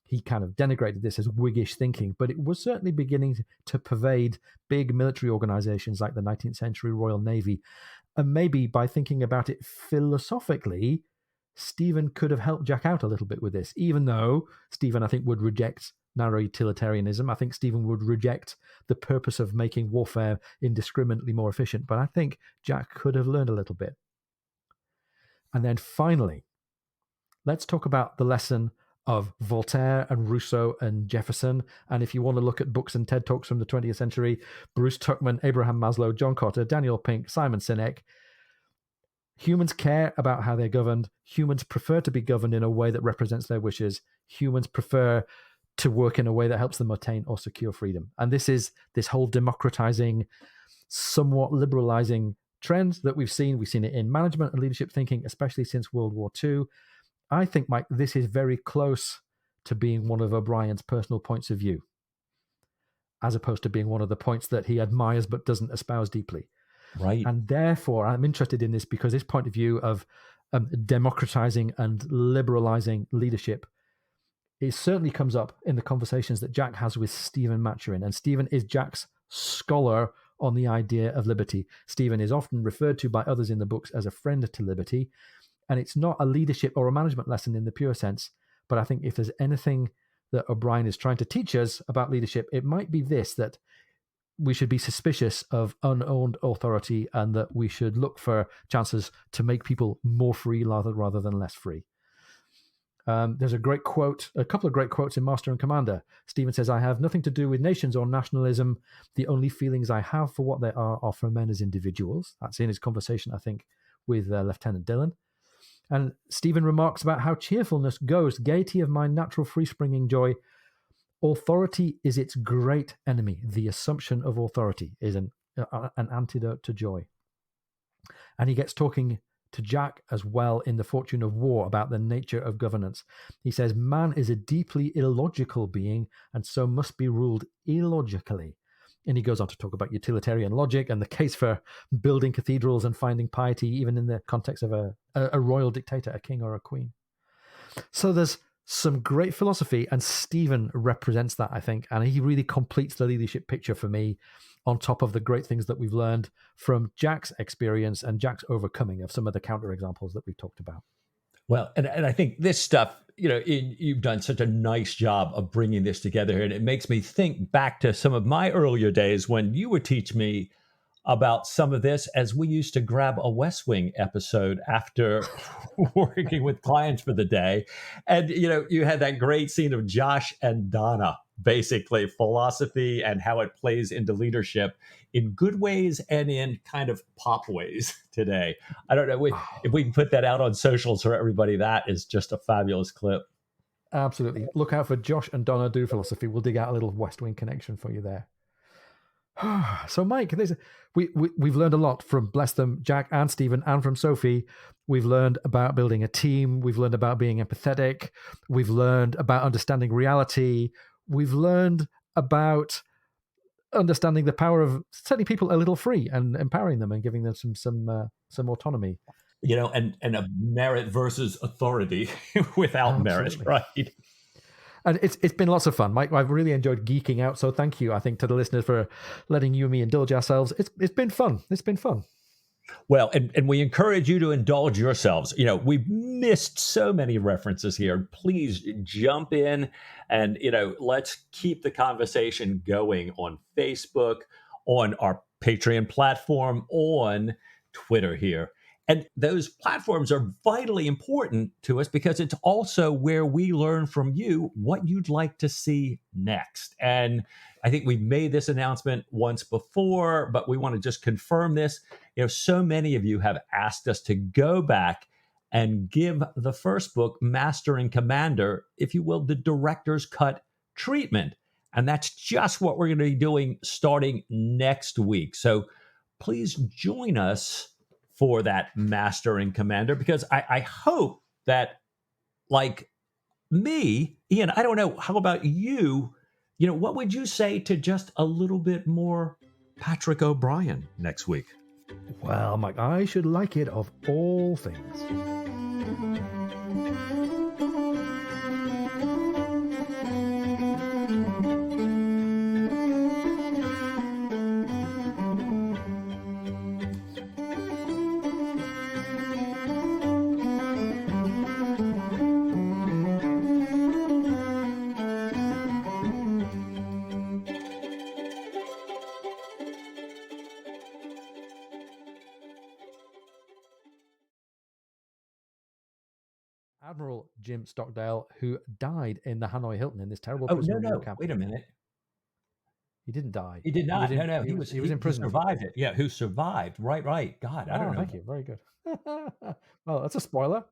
He kind of denigrated this as Whiggish thinking, but it was certainly beginning to pervade big military organizations like the 19th century Royal Navy. And maybe by thinking about it philosophically, Stephen could have helped Jack out a little bit with this, even though Stephen, I think, would reject narrow utilitarianism. I think Stephen would reject the purpose of making warfare indiscriminately more efficient, but I think Jack could have learned a little bit. And then finally, let's talk about the lesson of Voltaire and Rousseau and Jefferson. And if you want to look at books and TED Talks from the 20th century, Bruce Tuckman, Abraham Maslow, John Cotter, Daniel Pink, Simon Sinek. Humans care about how they're governed. Humans prefer to be governed in a way that represents their wishes. Humans prefer to work in a way that helps them attain or secure freedom. And this is this whole democratizing, somewhat liberalizing trend that we've seen. We've seen it in management and leadership thinking, especially since World War II. I think, Mike, this is very close to being one of O'Brien's personal points of view, as opposed to being one of the points that he admires but doesn't espouse deeply. Right. And therefore, I'm interested in this because this point of view of democratizing and liberalizing leadership, it certainly comes up in the conversations that Jack has with Stephen Maturin. And Stephen is Jack's scholar on the idea of liberty. Stephen is often referred to by others in the books as a friend to liberty. And it's not a leadership or a management lesson in the pure sense. But I think if there's anything that O'Brien is trying to teach us about leadership, it might be this, that we should be suspicious of unowned authority and that we should look for chances to make people more free rather than less free. There's a great quote, a couple of great quotes in Master and Commander. Stephen says, "I have nothing to do with nations or nationalism. The only feelings I have for what they are for men as individuals." That's in his conversation, I think, with Lieutenant Dillon. And Stephen remarks about how cheerfulness goes, gaiety of mind, natural free-springing joy. Authority is its great enemy. The assumption of authority is an antidote to joy. And he gets talking to Jack as well in The Fortune of War about the nature of governance. He says, man is a deeply illogical being and so must be ruled illogically. And he goes on to talk about utilitarian logic and the case for building cathedrals and finding piety, even in the context of a royal dictator, a king or a queen. So there's some great philosophy, and Stephen represents that, I think, and he really completes the leadership picture for me, on top of the great things that we've learned from Jack's experience and Jack's overcoming of some of the counterexamples that we've talked about. Well, and I think this stuff, you've done such a nice job of bringing this together here, and it makes me think back to some of my earlier days when you would teach me about some of this, as we used to grab a West Wing episode after working with clients for the day. And, you had that great scene of Josh and Donna, basically philosophy and how it plays into leadership in good ways and in kind of pop ways today. I don't know if we can put that out on socials for everybody. That is just a fabulous clip. Absolutely. Look out for Josh and Donna Do Philosophy. We'll dig out a little West Wing connection for you there. So, Mike, we've learned a lot from, bless them, Jack and Stephen, and from Sophie. We've learned about building a team. We've learned about being empathetic. We've learned about understanding reality. We've learned about understanding the power of setting people a little free and empowering them and giving them some autonomy. And a merit versus authority without merit, right? And it's been lots of fun, Mike. I've really enjoyed geeking out. So thank you, I think, to the listeners for letting you and me indulge ourselves. It's been fun. It's been fun. Well, and we encourage you to indulge yourselves. We've missed so many references here. Please jump in and, let's keep the conversation going on Facebook, on our Patreon platform, on Twitter here. And those platforms are vitally important to us because it's also where we learn from you what you'd like to see next. And I think we've made this announcement once before, but we want to just confirm this. So many of you have asked us to go back and give the first book, Master and Commander, if you will, the director's cut treatment. And that's just what we're going to be doing starting next week. So please join us for that Master and Commander, because I hope that, like me, Ian, I don't know, how about you? What would you say to just a little bit more Patrick O'Brien next week? Well, Mike, I should like it of all things. Admiral Jim Stockdale, who died in the Hanoi Hilton in this terrible Oh, prisoner of war no. camp. Wait a minute. He didn't die. He did not. No. He was in prison. He survived it. Yeah, who survived. Right. God, I don't know. Thank you. Very good. Well, that's a spoiler.